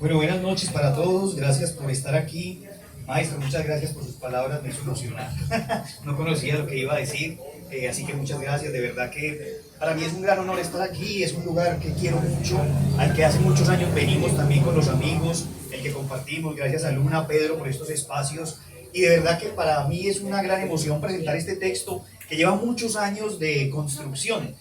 Bueno, buenas noches para todos, gracias por estar aquí. Maestro, muchas gracias por sus palabras, me hizo emocionar. No conocía lo que iba a decir, así que muchas gracias, de verdad que para mí es un gran honor estar aquí, es un lugar que quiero mucho, al que hace muchos años venimos también con los amigos, el que compartimos, gracias a Luna, a Pedro por estos espacios, y de verdad que para mí es una gran emoción presentar este texto que lleva muchos años de construcción.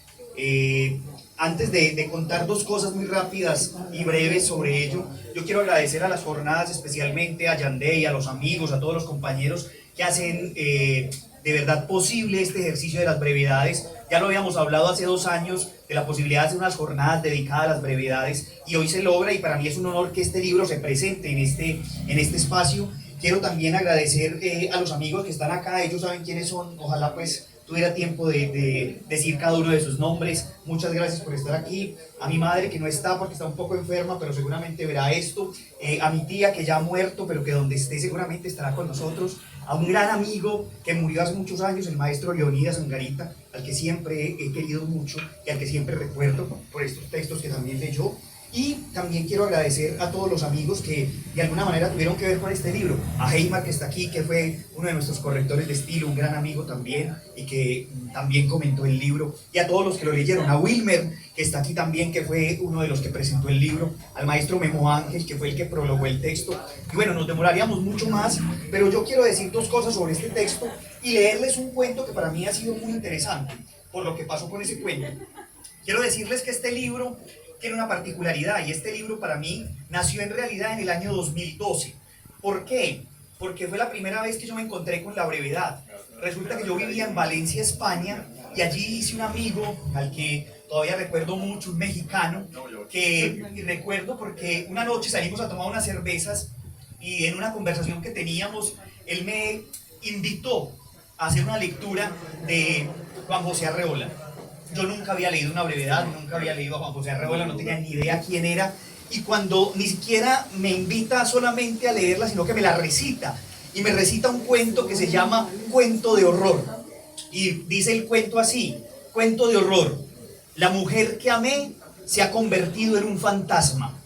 Antes de contar dos cosas muy rápidas y breves sobre ello, yo quiero agradecer a las jornadas, especialmente a Yandey, a los amigos, a todos los compañeros que hacen de verdad posible este ejercicio de las brevedades. Ya lo habíamos hablado hace 2 años de la posibilidad de hacer unas jornadas dedicadas a las brevedades y hoy se logra, y para mí es un honor que este libro se presente en este espacio. Quiero también agradecer a los amigos que están acá, ellos saben quiénes son, ojalá pues tuviera tiempo de decir cada uno de sus nombres. Muchas gracias por estar aquí. A mi madre, que no está porque está un poco enferma, pero seguramente verá esto. A mi tía, que ya ha muerto, pero que donde esté seguramente estará con nosotros. A un gran amigo que murió hace muchos años, el maestro Leonidas Angarita, al que siempre he querido mucho y al que siempre recuerdo por estos textos que también leyó. Y también quiero agradecer a todos los amigos que de alguna manera tuvieron que ver con este libro. A Heimar, que está aquí, que fue uno de nuestros correctores de estilo, un gran amigo también, y que también comentó el libro. Y a todos los que lo leyeron. A Wilmer, que está aquí también, que fue uno de los que presentó el libro. Al maestro Memo Ángel, que fue el que prologó el texto. Y bueno, nos demoraríamos mucho más, pero yo quiero decir 2 cosas sobre este texto y leerles un cuento que para mí ha sido muy interesante, por lo que pasó con ese cuento. Quiero decirles que este libro tiene una particularidad, y este libro para mí nació en realidad en el año 2012. ¿Por qué? Porque fue la primera vez que yo me encontré con la brevedad. Resulta que yo vivía en Valencia, España, y allí hice un amigo al que todavía recuerdo mucho, un mexicano, que recuerdo porque una noche salimos a tomar unas cervezas y en una conversación que teníamos, él me invitó a hacer una lectura de Juan José Arreola. Yo nunca había leído una brevedad, nunca había leído a Juan José Arreola, no tenía ni idea quién era, y cuando ni siquiera me invita solamente a leerla, sino que me la recita, y me recita un cuento que se llama Cuento de Horror, y dice el cuento así: cuento de horror, la mujer que amé se ha convertido en un fantasma,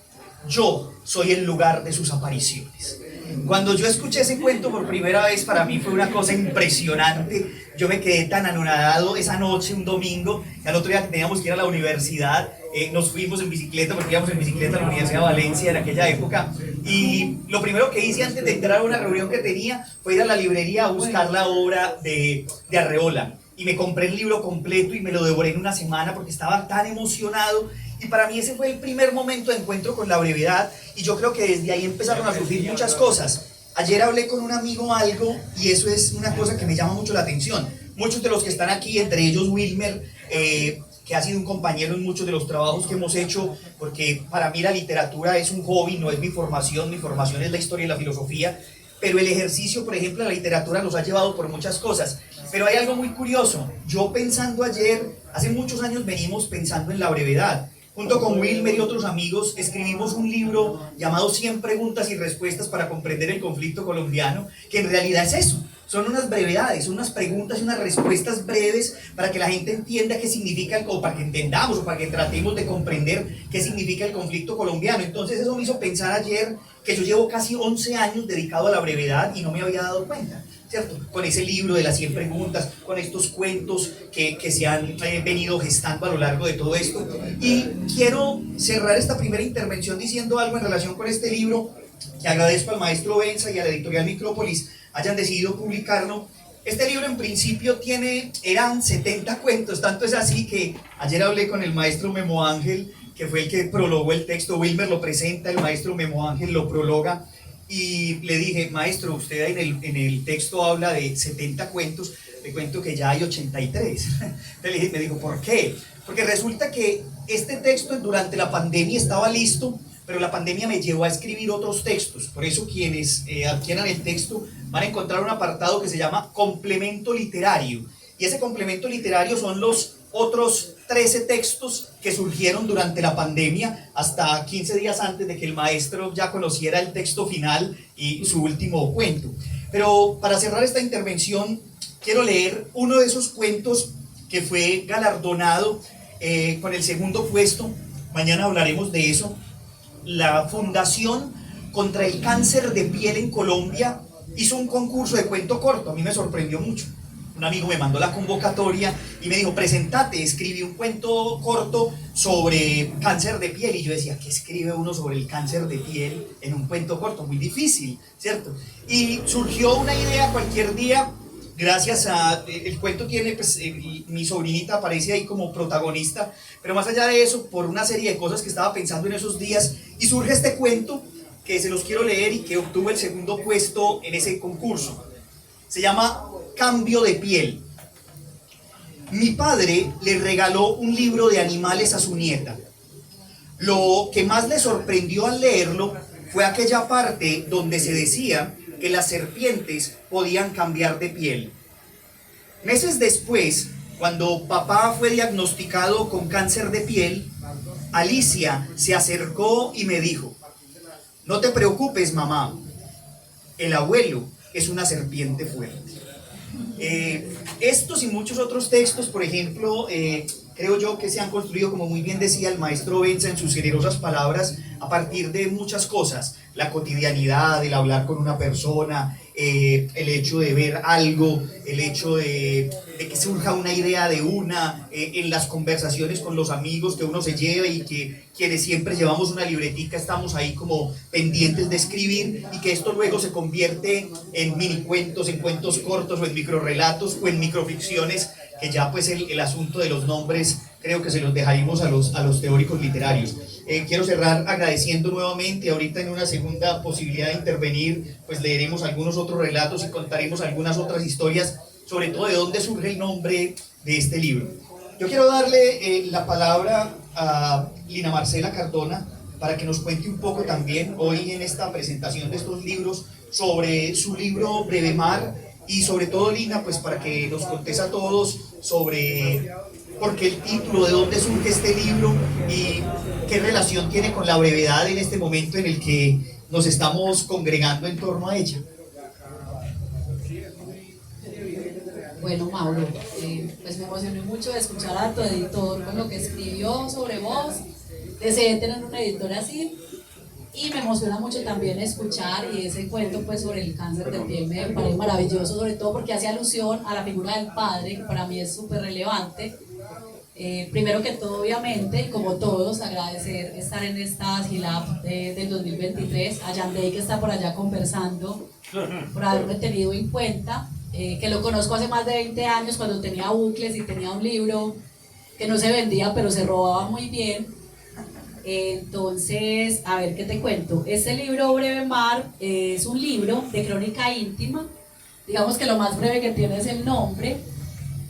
yo soy el lugar de sus apariciones. Cuando yo escuché ese cuento por primera vez, para mí fue una cosa impresionante. Yo me quedé tan anonadado esa noche, un domingo, y al otro día que teníamos que ir a la universidad, nos fuimos en bicicleta, porque íbamos en bicicleta a la Universidad de Valencia en aquella época, y lo primero que hice antes de entrar a una reunión que tenía fue ir a la librería a buscar la obra de Arreola, y me compré el libro completo y me lo devoré en una semana porque estaba tan emocionado. Y para mí ese fue el primer momento de encuentro con la brevedad, y yo creo que desde ahí empezaron a surgir muchas cosas. Ayer hablé con un amigo algo, y eso es una cosa que me llama mucho la atención. Muchos de los que están aquí, entre ellos Wilmer, que ha sido un compañero en muchos de los trabajos que hemos hecho, porque para mí la literatura es un hobby, no es mi formación es la historia y la filosofía, pero el ejercicio, por ejemplo, de la literatura nos ha llevado por muchas cosas. Pero hay algo muy curioso. Yo pensando ayer, hace muchos años venimos pensando en la brevedad. Junto con Wilmer y otros amigos escribimos un libro llamado 100 preguntas y respuestas para comprender el conflicto colombiano, que en realidad es eso. Son unas brevedades, son unas preguntas y unas respuestas breves para que la gente entienda qué significa, o para que entendamos, o para que tratemos de comprender qué significa el conflicto colombiano. Entonces eso me hizo pensar ayer que yo llevo casi 11 años dedicado a la brevedad y no me había dado cuenta, ¿cierto? Con ese libro de las 100 preguntas, con estos cuentos que se han venido gestando a lo largo de todo esto. Y quiero cerrar esta primera intervención diciendo algo en relación con este libro, que agradezco al maestro Benza y a la editorial Micrópolis hayan decidido publicarlo. Este libro en principio eran 70 cuentos, tanto es así que ayer hablé con el maestro Memo Ángel, que fue el que prologó el texto. Wilmer lo presenta, el maestro Memo Ángel lo prologa, y le dije: maestro, usted en el texto habla de 70 cuentos, le cuento que ya hay 83. Entonces me dijo: ¿por qué? Porque resulta que este texto durante la pandemia estaba listo, pero la pandemia me llevó a escribir otros textos. Por eso quienes adquieran el texto van a encontrar un apartado que se llama complemento literario, y ese complemento literario son los otros 13 textos que surgieron durante la pandemia, hasta 15 días antes de que el maestro ya conociera el texto final y su último cuento. Pero para cerrar esta intervención, quiero leer uno de esos cuentos que fue galardonado con el segundo puesto. Mañana hablaremos de eso. la Fundación contra el Cáncer de Piel en Colombia hizo un concurso de cuento corto. A mí me sorprendió mucho. Un amigo me mandó la convocatoria y me dijo, presentate, escribí un cuento corto sobre cáncer de piel. Y yo decía, ¿qué escribe uno sobre el cáncer de piel en un cuento corto? Muy difícil, ¿cierto? Y surgió una idea cualquier día, gracias a... El cuento tiene, pues, mi sobrinita aparece ahí como protagonista, pero más allá de eso, por una serie de cosas que estaba pensando en esos días, y surge este cuento que se los quiero leer y que obtuvo el segundo puesto en ese concurso. Se llama Cambio de piel. Mi padre le regaló un libro de animales a su nieta. Lo que más le sorprendió al leerlo fue aquella parte donde se decía que las serpientes podían cambiar de piel. Meses después, cuando papá fue diagnosticado con cáncer de piel, Alicia se acercó y me dijo, no te preocupes, mamá, el abuelo es una serpiente fuerte. Estos y muchos otros textos, por ejemplo, creo yo que se han construido, como muy bien decía el maestro Benza en sus generosas palabras, a partir de muchas cosas: la cotidianidad, el hablar con una persona, el hecho de ver algo, el hecho de que surja una idea de en las conversaciones con los amigos que uno se lleva y que quienes siempre llevamos una libretica estamos ahí como pendientes de escribir, y que esto luego se convierte en mini cuentos, en cuentos cortos o en microrelatos o en microficciones, que ya pues el asunto de los nombres creo que se los dejaremos a los teóricos literarios. Quiero cerrar agradeciendo nuevamente. Ahorita en una segunda posibilidad de intervenir, pues leeremos algunos otros relatos y contaremos algunas otras historias, sobre todo de dónde surge el nombre de este libro. Yo quiero darle la palabra a Lina Marcela Cardona para que nos cuente un poco también hoy en esta presentación de estos libros sobre su libro Breve Mar, y sobre todo, Lina, pues para que nos contes a todos sobre por qué el título, de dónde surge este libro y qué relación tiene con la brevedad en este momento en el que nos estamos congregando en torno a ella. Bueno, Mauro, pues me emocioné mucho de escuchar a tu editor con lo que escribió sobre vos. Deseé tener un editor así, y me emociona mucho también escuchar, y ese cuento pues sobre el cáncer de piel me parece maravilloso, sobre todo porque hace alusión a la figura del padre, que para mí es súper relevante. Primero que todo, obviamente, y como todos, agradecer estar en esta GILAB del 2023, a Yandey, que está por allá conversando, por haberme tenido en cuenta, que lo conozco hace más de 20 años, cuando tenía bucles y tenía un libro que no se vendía, pero se robaba muy bien. Entonces, a ver, ¿qué te cuento? Este libro, Breve Mar, es un libro de crónica íntima. Digamos que lo más breve que tiene es el nombre.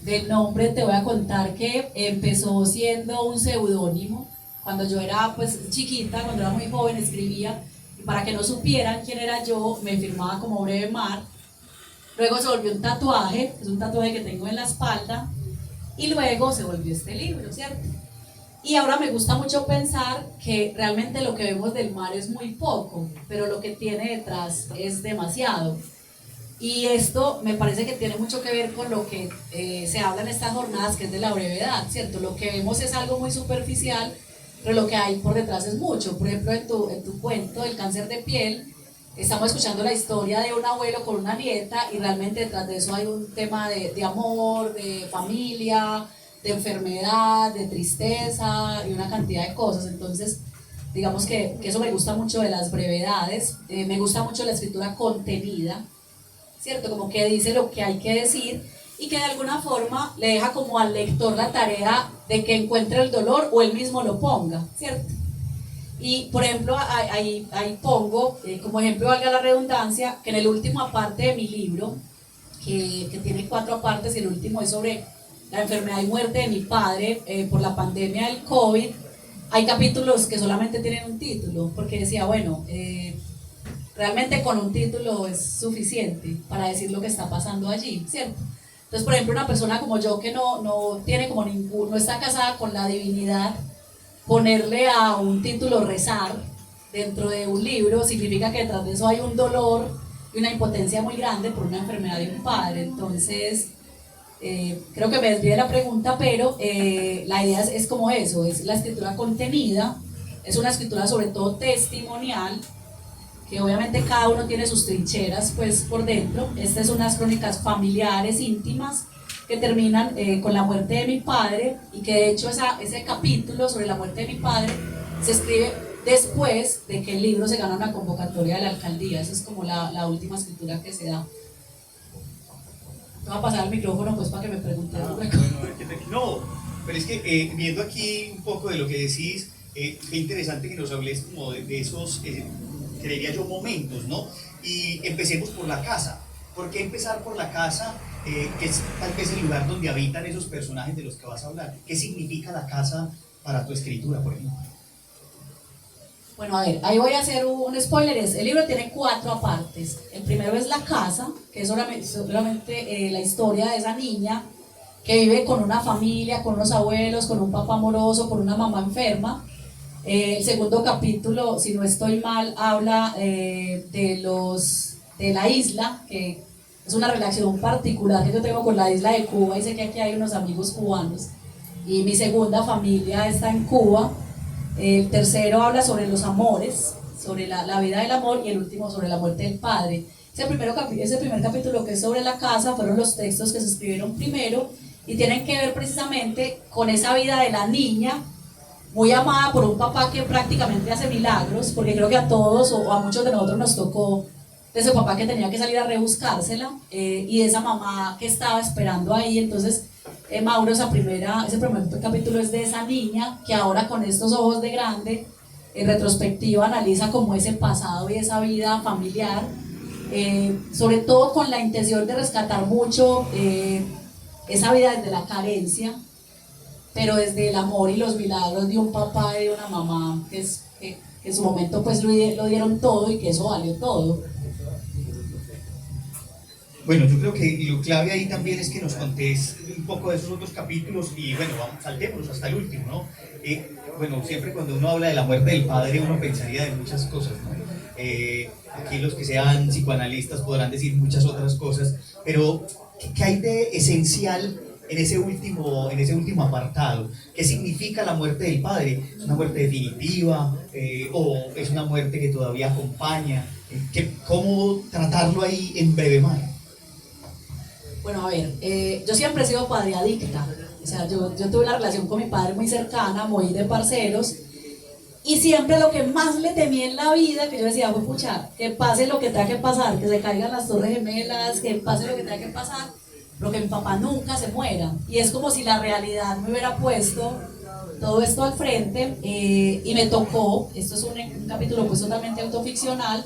Del nombre te voy a contar que empezó siendo un seudónimo. Cuando yo era pues chiquita, cuando era muy joven, escribía, y para que no supieran quién era yo, me firmaba como Breve Mar. Luego se volvió un tatuaje, es un tatuaje que tengo en la espalda, y luego se volvió este libro, ¿cierto? Y ahora me gusta mucho pensar que realmente lo que vemos del mar es muy poco, pero lo que tiene detrás es demasiado. Y esto me parece que tiene mucho que ver con lo que se habla en estas jornadas, que es de la brevedad, ¿cierto? Lo que vemos es algo muy superficial, pero lo que hay por detrás es mucho. Por ejemplo, en tu cuento del cáncer de piel, estamos escuchando la historia de un abuelo con una nieta, y realmente detrás de eso hay un tema de amor, de familia, de enfermedad, de tristeza y una cantidad de cosas. Entonces, digamos que eso me gusta mucho de las brevedades. Me gusta mucho la escritura contenida, ¿cierto? Como que dice lo que hay que decir, y que de alguna forma le deja como al lector la tarea de que encuentre el dolor o él mismo lo ponga, ¿cierto? Y por ejemplo, ahí pongo, como ejemplo, valga la redundancia, que en el último aparte de mi libro, que tiene 4 apartes, y el último es sobre la enfermedad y muerte de mi padre por la pandemia del COVID, hay capítulos que solamente tienen un título, porque decía, bueno, realmente con un título es suficiente para decir lo que está pasando allí, ¿cierto? Entonces, por ejemplo, una persona como yo que no tiene como no está casada con la divinidad, ponerle a un título rezar dentro de un libro significa que detrás de eso hay un dolor y una impotencia muy grande por una enfermedad de un padre. Entonces, creo que me desvié de la pregunta, pero la idea es como eso, es la escritura contenida, es una escritura sobre todo testimonial, que obviamente cada uno tiene sus trincheras pues por dentro. Estas son unas crónicas familiares, íntimas, que terminan con la muerte de mi padre, y que de hecho ese capítulo sobre la muerte de mi padre se escribe después de que el libro se gana una convocatoria de la alcaldía. Esa es como la última escritura que se da. Te voy a pasar el micrófono pues para que me preguntes otra cosa. No, pero es que viendo aquí un poco de lo que decís, qué interesante que nos hables como de esos, creería yo, momentos, ¿no? Y empecemos por la casa. ¿Por qué empezar por la casa, que es tal vez el lugar donde habitan esos personajes de los que vas a hablar? ¿Qué significa la casa para tu escritura, por ejemplo? Bueno, a ver, ahí voy a hacer un spoiler. El libro tiene 4 partes. El primero es la casa, que es solamente la historia de esa niña que vive con una familia, con unos abuelos, con un papá amoroso, con una mamá enferma. El segundo capítulo, si no estoy mal, habla de la isla, que es una relación particular que yo tengo con la isla de Cuba, y sé que aquí hay unos amigos cubanos, y mi segunda familia está en Cuba. El tercero habla sobre los amores, sobre la vida del amor, y el último sobre la muerte del padre. Ese primer capítulo, que es sobre la casa, fueron los textos que se escribieron primero y tienen que ver precisamente con esa vida de la niña, muy amada por un papá que prácticamente hace milagros, porque creo que a todos o a muchos de nosotros nos tocó de ese papá que tenía que salir a rebuscársela, y de esa mamá que estaba esperando ahí. Entonces Mauro, ese primer capítulo es de esa niña que ahora, con estos ojos de grande, en retrospectiva, analiza como ese pasado y esa vida familiar, sobre todo con la intención de rescatar mucho esa vida desde la carencia, pero desde el amor y los milagros de un papá y de una mamá que en su momento pues lo dieron todo, y que eso valió todo. Bueno, yo creo que lo clave ahí también es que nos contés un poco de esos otros capítulos, y bueno, saltémonos hasta el último, ¿no? Bueno, siempre cuando uno habla de la muerte del padre, uno pensaría de muchas cosas, ¿no? Aquí los que sean psicoanalistas podrán decir muchas otras cosas, pero ¿qué hay de esencial en ese último apartado? ¿Qué significa la muerte del padre? ¿Es una muerte definitiva o es una muerte que todavía acompaña? ¿Cómo tratarlo ahí en breve mar? Bueno, a ver, yo siempre he sido padre adicta. O sea, yo tuve una relación con mi padre muy cercana, muy de parceros, y siempre lo que más le temía en la vida, que yo decía, pues pucha, que pase lo que tenga que pasar, que se caigan las torres gemelas, que pase lo que tenga que pasar, pero que mi papá nunca se muera. Y es como si la realidad me hubiera puesto todo esto al frente, y me tocó, esto es un capítulo pues totalmente autoficcional,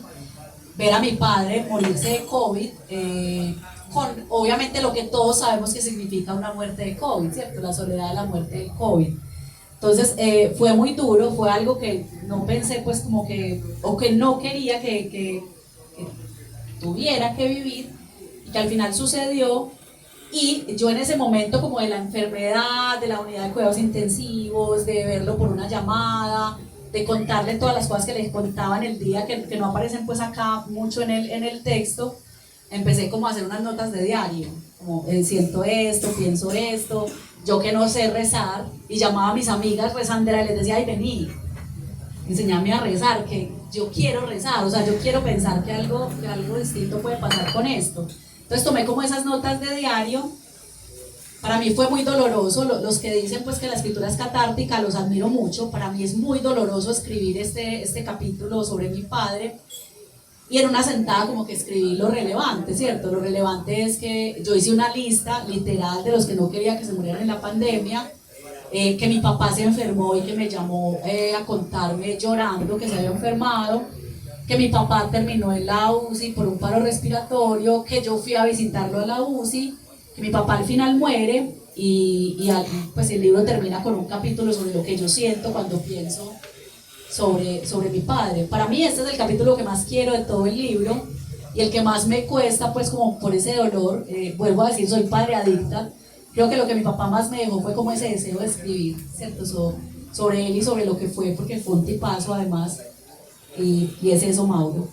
ver a mi padre morirse de COVID, con obviamente lo que todos sabemos que significa una muerte de COVID, ¿cierto? La soledad de la muerte del COVID. Entonces fue muy duro, fue algo que no pensé pues como que, o que no quería que tuviera que vivir, y que al final sucedió. Y yo en ese momento, como de la enfermedad, de la unidad de cuidados intensivos, de verlo por una llamada, de contarle todas las cosas que les contaba en el día, que no aparecen pues acá mucho en el texto, empecé como a hacer unas notas de diario, como siento esto, pienso esto, yo que no sé rezar, y llamaba a mis amigas rezanderas y les decía, ay, vení, enseñame a rezar, que yo quiero rezar, o sea, yo quiero pensar que algo distinto puede pasar con esto. Entonces tomé como esas notas de diario. Para mí fue muy doloroso, los que dicen pues que la escritura es catártica, los admiro mucho. Para mí es muy doloroso escribir este capítulo sobre mi padre, y en una sentada como que escribí lo relevante, ¿cierto? Lo relevante es que yo hice una lista literal de los que no quería que se murieran en la pandemia, que mi papá se enfermó y que me llamó a contarme llorando que se había enfermado, que mi papá terminó en la UCI por un paro respiratorio, que yo fui a visitarlo a la UCI, que mi papá al final muere, y pues el libro termina con un capítulo sobre lo que yo siento cuando pienso sobre mi padre. Para mí este es el capítulo que más quiero de todo el libro, y el que más me cuesta pues como por ese dolor. Vuelvo a decir, soy padre adicta. Creo que lo que mi papá más me dejó fue como ese deseo de escribir, ¿cierto? Sobre él y sobre lo que fue, porque fue un tipazo además. Y es eso, Mauro.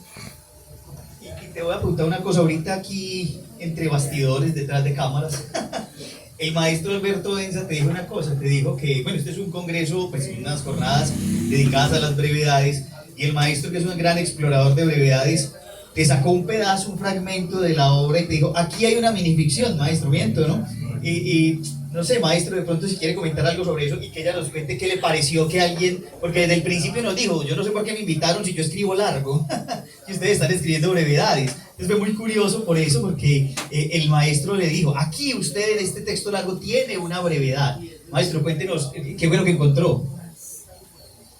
Y te voy a preguntar una cosa ahorita aquí, entre bastidores, detrás de cámaras. el maestro Alberto Densa te dijo una cosa, te dijo que, bueno, este es un congreso, pues unas jornadas dedicadas a las brevedades, y el maestro, que es un gran explorador de brevedades, te sacó un pedazo, un fragmento de la obra y te dijo, aquí hay una minificción, maestro, miento, ¿no? Y no sé, maestro, de pronto si quiere comentar algo sobre eso y que ella nos cuente qué le pareció que alguien, porque desde el principio nos dijo, yo no sé por qué me invitaron si yo escribo largo, y ustedes están escribiendo brevedades. Entonces fue muy curioso por eso, porque el maestro le dijo, aquí usted en este texto largo tiene una brevedad. Maestro, cuéntenos qué fue lo que encontró.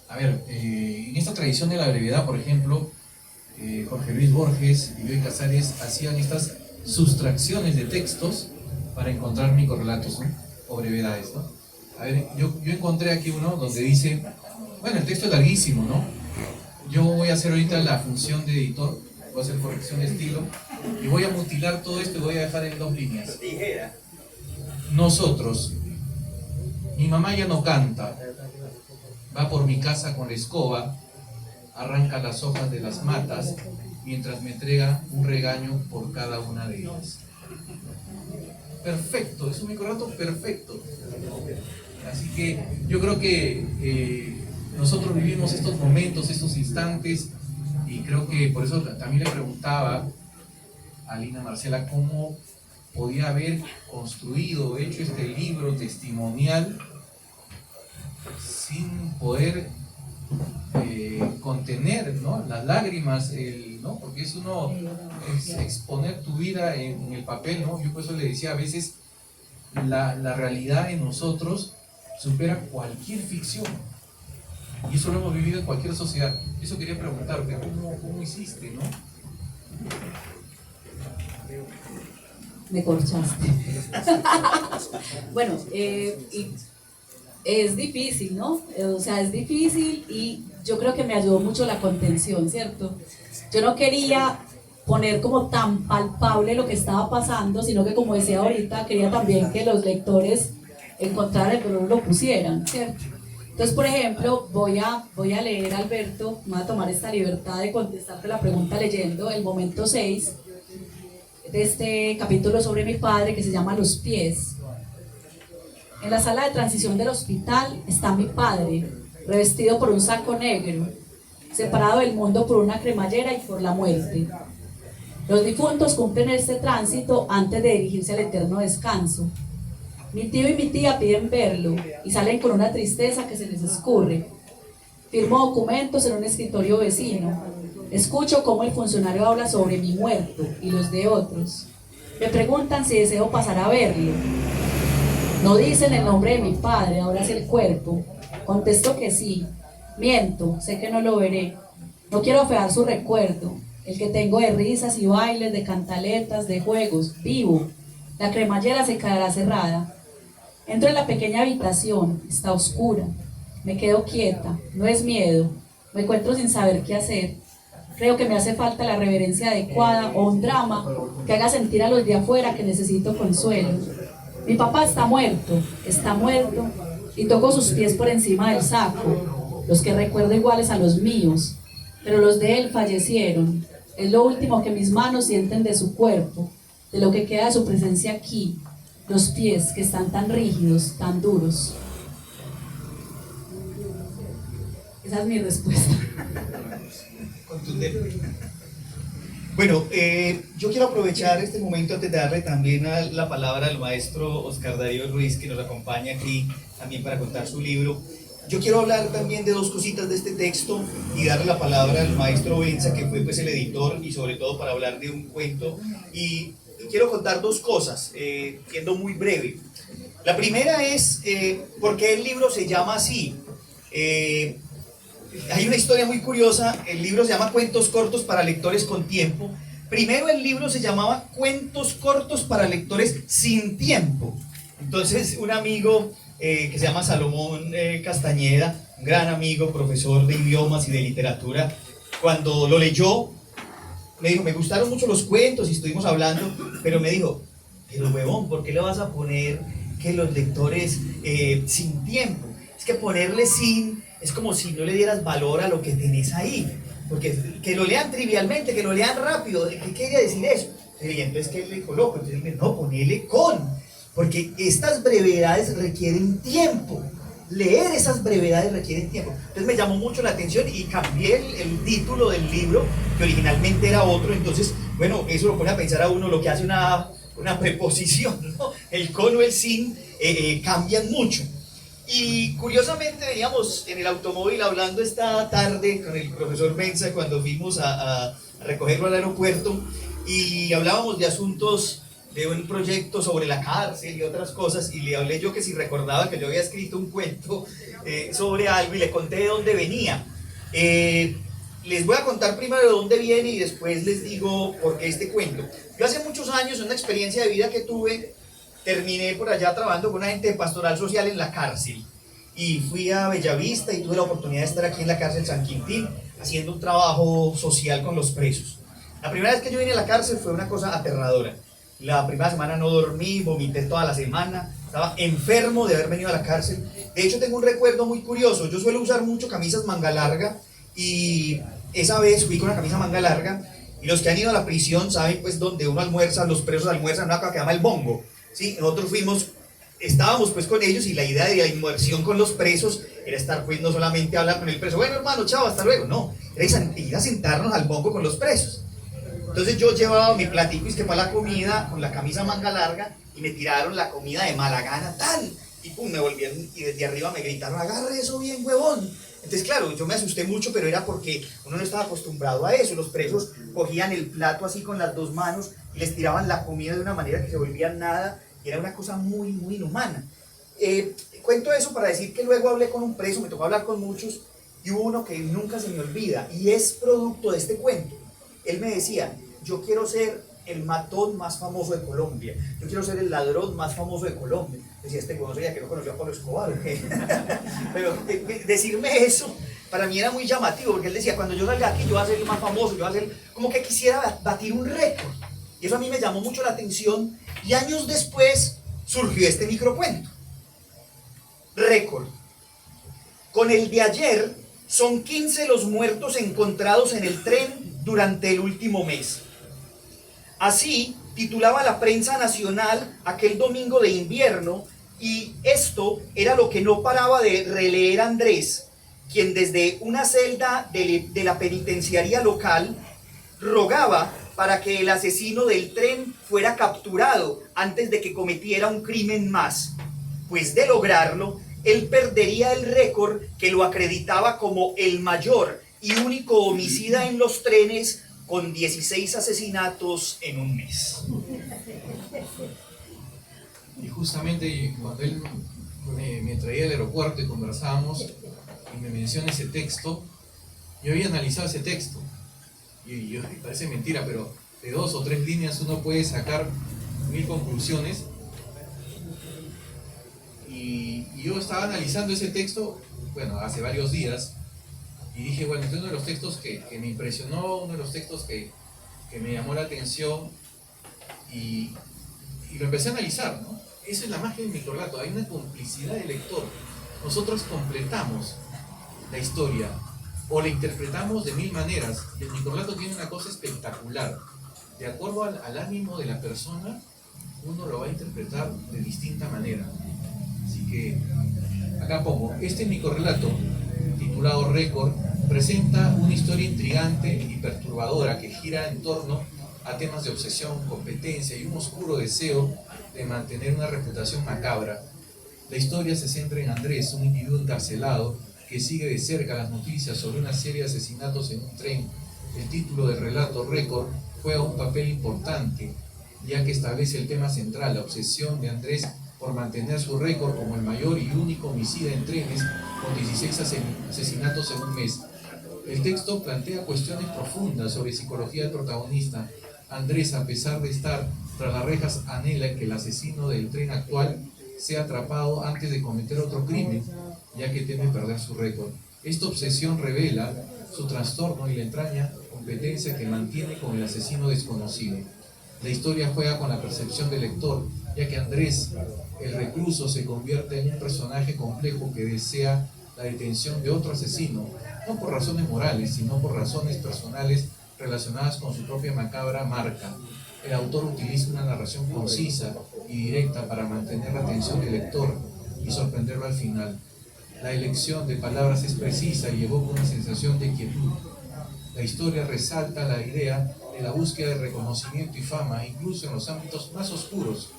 A ver, en esta tradición de la brevedad, por ejemplo, Jorge Luis Borges y Bioy Casares hacían estas sustracciones de textos para encontrar microrelatos, ¿no? O brevedades, ¿no? A ver, yo encontré aquí uno donde dice, bueno, el texto es larguísimo, ¿no? Yo voy a hacer ahorita la función de editor, voy a hacer corrección de estilo y voy a mutilar todo esto y voy a dejar en 2 líneas. Nosotros, mi mamá ya no canta, va por mi casa con la escoba, arranca las hojas de las matas mientras me entrega un regaño por cada una de ellas. Perfecto, es un microrelato perfecto. Así que yo creo que nosotros vivimos estos momentos, estos instantes, y creo que por eso también le preguntaba a Lina Marcela cómo podía haber construido, hecho este libro testimonial sin poder contener, ¿no?, las lágrimas, ¿no?, porque es exponer tu vida en el papel, ¿no? Yo por eso le decía, a veces la realidad en nosotros supera cualquier ficción, y eso lo hemos vivido en cualquier sociedad. Eso quería preguntarte, ¿cómo hiciste, no? Me corchaste. Bueno, es difícil, ¿no? O sea, es difícil, y yo creo que me ayudó mucho la contención, ¿cierto? Yo no quería poner como tan palpable lo que estaba pasando, sino que, como decía ahorita, quería también que los lectores encontraran el color, lo pusieran, ¿cierto? Entonces, por ejemplo, voy a leer, Alberto, me voy a tomar esta libertad de contestarte la pregunta leyendo el momento 6 de este capítulo sobre mi padre, que se llama Los pies. En la sala de transición del hospital está mi padre, revestido por un saco negro, separado del mundo por una cremallera y por la muerte. Los difuntos cumplen este tránsito antes de dirigirse al eterno descanso. Mi tío y mi tía piden verlo y salen con una tristeza que se les escurre. Firmo documentos en un escritorio vecino. Escucho cómo el funcionario habla sobre mi muerto y los de otros. Me preguntan si deseo pasar a verlo. No dicen el nombre de mi padre, ahora es el cuerpo. Contesto que sí. Miento, sé que no lo veré. No quiero afear su recuerdo, el que tengo de risas y bailes, de cantaletas, de juegos, vivo. La cremallera se quedará cerrada. Entro en la pequeña habitación, está oscura. Me quedo quieta, no es miedo. Me encuentro sin saber qué hacer. Creo que me hace falta la reverencia adecuada o un drama que haga sentir a los de afuera que necesito consuelo. Mi papá está muerto, y toco sus pies por encima del saco, los que recuerdo iguales a los míos, pero los de él fallecieron. Es lo último que mis manos sienten de su cuerpo, de lo que queda de su presencia aquí, los pies que están tan rígidos, tan duros. Esa es mi respuesta. Contundente. Bueno, yo quiero aprovechar este momento antes de darle también la palabra al maestro Oscar Darío Ruiz, que nos acompaña aquí también para contar su libro. Yo quiero hablar también de 2 cositas de este texto y darle la palabra al maestro Benza, que fue pues el editor, y sobre todo para hablar de un cuento. Y quiero contar 2 cosas, siendo muy breve. La primera es por qué el libro se llama así. Hay una historia muy curiosa. El libro se llama Cuentos cortos para lectores con tiempo. Primero el libro se llamaba Cuentos cortos para lectores sin tiempo. Entonces un amigo que se llama Salomón Castañeda, un gran amigo, profesor de idiomas y de literatura, cuando lo leyó, me dijo, me gustaron mucho los cuentos y estuvimos hablando, pero me dijo, pero huevón, ¿por qué le vas a poner que los lectores sin tiempo? Es que ponerle sin es como si no le dieras valor a lo que tenés ahí, porque que lo lean trivialmente, que lo lean rápido, ¿qué quería decir eso? Y entonces, ¿qué le coloco? Entonces él me dijo, no, ponele con. porque estas brevedades requieren tiempo. Leer esas brevedades requieren tiempo. Entonces me llamó mucho la atención y cambié el título del libro, que originalmente era otro. Entonces, bueno, eso lo pone a pensar a uno, lo que hace una preposición, ¿no? El con o el sin cambian mucho. Y curiosamente veníamos en el automóvil hablando esta tarde con el profesor Mensa cuando fuimos a recogerlo al aeropuerto, y hablábamos de asuntos, de un proyecto sobre la cárcel y otras cosas, y le hablé yo que si recordaba que yo había escrito un cuento sobre algo, y le conté de dónde venía. Les voy a contar primero de dónde viene y después les digo por qué este cuento. Yo hace muchos años, una experiencia de vida que tuve, terminé por allá trabajando con una gente de pastoral social en la cárcel, y fui a Bellavista y tuve la oportunidad de estar aquí en la cárcel San Quintín haciendo un trabajo social con los presos. La primera vez que yo vine a la cárcel fue una cosa aterradora. La primera semana no dormí, vomité toda la semana, estaba enfermo de haber venido a la cárcel. De hecho, tengo un recuerdo muy curioso. Yo suelo usar mucho camisas manga larga, y esa vez fui con una camisa manga larga, y los que han ido a la prisión saben pues donde uno almuerza, los presos almuerzan en una cosa que se llama el bongo. ¿Sí? Nosotros estábamos pues con ellos, y la idea de la inmersión con los presos era estar pues no solamente hablar con el preso, bueno hermano, chao, hasta luego, no, era ir a sentarnos al bongo con los presos. Entonces yo llevaba mi platico y es que para la comida con la camisa manga larga, y me tiraron la comida de mala gana, tan, y pum, me volvieron, y desde arriba me gritaron, agarre eso bien, huevón. Entonces claro, yo me asusté mucho, pero era porque uno no estaba acostumbrado a eso. Los presos cogían el plato así con las dos manos y les tiraban la comida de una manera que se volvían nada, y era una cosa muy, muy inhumana. Cuento eso para decir que luego hablé con un preso, me tocó hablar con muchos, y hubo uno que nunca se me olvida, y es producto de este cuento. Él me decía, yo quiero ser el matón más famoso de Colombia, yo quiero ser el ladrón más famoso de Colombia. Decía, este no sabía que no conoció a Pablo Escobar, ¿o qué? Pero decirme eso para mí era muy llamativo, porque él decía, cuando yo salga aquí yo voy a ser el más famoso, yo voy a ser, como que quisiera batir un récord. Y eso a mí me llamó mucho la atención, y años después surgió este microcuento. Récord. Con el de ayer son 15 los muertos encontrados en el tren durante el último mes. Así titulaba la prensa nacional aquel domingo de invierno, y esto era lo que no paraba de releer Andrés, quien desde una celda de la penitenciaría local rogaba para que el asesino del tren fuera capturado antes de que cometiera un crimen más, pues de lograrlo, él perdería el récord que lo acreditaba como el mayor y único homicida en los trenes, con 16 asesinatos en un mes. Y justamente cuando él me traía al aeropuerto y conversábamos y me menciona ese texto, yo había analizado ese texto, y yo, parece mentira, pero de 2 o 3 líneas uno puede sacar 1000 conclusiones. Y yo estaba analizando ese texto, bueno, hace varios días, y dije, bueno, este es uno de los textos que me impresionó, uno de los textos que me llamó la atención, y lo empecé a analizar, ¿no? Esa es la magia del microrelato, hay una complicidad del lector. Nosotros completamos la historia, o la interpretamos de 1000 maneras, y el microrelato tiene una cosa espectacular. De acuerdo al ánimo de la persona, uno lo va a interpretar de distinta manera. Así que, acá pongo, este microrelato, titulado Récord, presenta una historia intrigante y perturbadora que gira en torno a temas de obsesión, competencia y un oscuro deseo de mantener una reputación macabra. La historia se centra en Andrés, un individuo encarcelado que sigue de cerca las noticias sobre una serie de asesinatos en un tren. El título del relato, Récord, juega un papel importante, ya que establece el tema central, la obsesión de Andrés por mantener su récord como el mayor y único homicida en trenes, con 16 asesinatos en un mes. El texto plantea cuestiones profundas sobre psicología del protagonista. Andrés, a pesar de estar tras las rejas, anhela que el asesino del tren actual sea atrapado antes de cometer otro crimen, ya que teme perder su récord. Esta obsesión revela su trastorno y la entraña competencia que mantiene con el asesino desconocido. La historia juega con la percepción del lector, ya que Andrés, el recluso, se convierte en un personaje complejo que desea la detención de otro asesino, no por razones morales, sino por razones personales relacionadas con su propia macabra marca. El autor utiliza una narración concisa y directa para mantener la atención del lector y sorprenderlo al final. La elección de palabras es precisa y evoca una sensación de quietud. La historia resalta la idea de la búsqueda de reconocimiento y fama, incluso en los ámbitos más oscuros.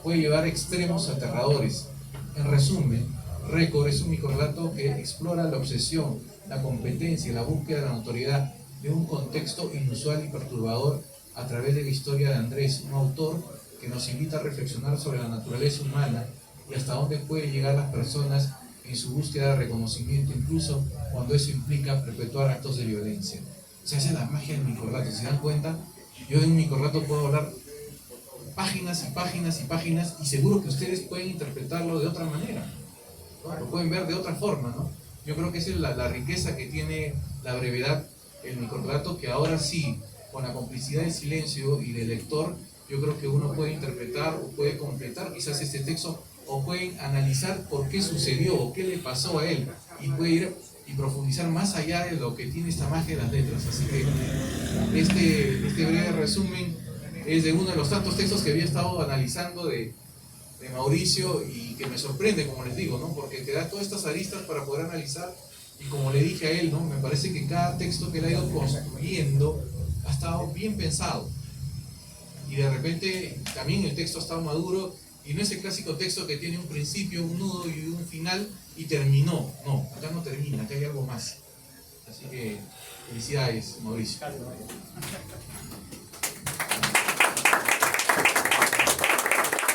Puede llevar a extremos aterradores. En resumen, Récord es un microrelato que explora la obsesión, la competencia y la búsqueda de la notoriedad de un contexto inusual y perturbador a través de la historia de Andrés, un autor que nos invita a reflexionar sobre la naturaleza humana y hasta dónde pueden llegar las personas en su búsqueda de reconocimiento, incluso cuando eso implica perpetuar actos de violencia. O sea, esa es la magia del microrelato. Si se dan cuenta, yo de un microrelato puedo hablar páginas y páginas y páginas y seguro que ustedes pueden interpretarlo de otra manera, ¿no? Lo pueden ver de otra forma, ¿no? Yo creo que esa es la riqueza que tiene la brevedad, el microrelato, que ahora sí, con la complicidad del silencio y del lector, yo creo que uno puede interpretar o puede completar quizás este texto, o pueden analizar por qué sucedió o qué le pasó a él, y puede ir y profundizar más allá de lo que tiene esta magia de las letras. Así que este breve resumen es de uno de los tantos textos que había estado analizando de Mauricio y que me sorprende, como les digo, ¿no? Porque te da todas estas aristas para poder analizar, y como le dije a él, ¿no? Me parece que cada texto que él ha ido construyendo ha estado bien pensado, y de repente también el texto ha estado maduro y no es el clásico texto que tiene un principio, un nudo y un final y terminó. No, acá no termina, acá hay algo más. Así que felicidades, Mauricio.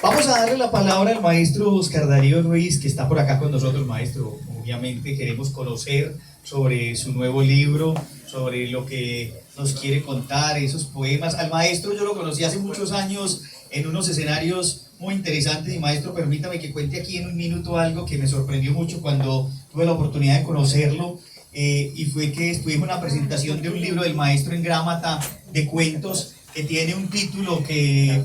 Vamos a darle la palabra al maestro Oscar Darío Ruiz, que está por acá con nosotros. Maestro, obviamente queremos conocer sobre su nuevo libro, sobre lo que nos quiere contar, esos poemas. Al maestro yo lo conocí hace muchos años en unos escenarios muy interesantes, y maestro, permítame que cuente aquí en un minuto algo que me sorprendió mucho cuando tuve la oportunidad de conocerlo, y fue que estuvimos en una presentación de un libro del maestro en Grámata de cuentos que tiene un título que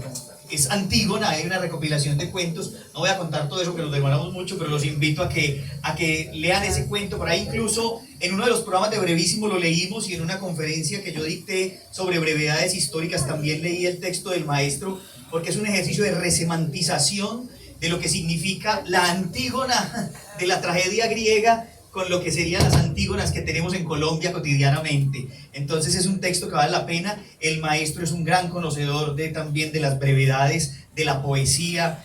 es Antígona, hay una recopilación de cuentos. No voy a contar todo eso que nos demoramos mucho, pero los invito a que lean ese cuento. Por ahí incluso en uno de los programas de Brevísimo lo leímos, y en una conferencia que yo dicté sobre brevedades históricas también leí el texto del maestro, porque es un ejercicio de resemantización de lo que significa la Antígona de la tragedia griega con lo que serían las Antígonas que tenemos en Colombia cotidianamente. Entonces es un texto que vale la pena. El maestro es un gran conocedor también de las brevedades, de la poesía,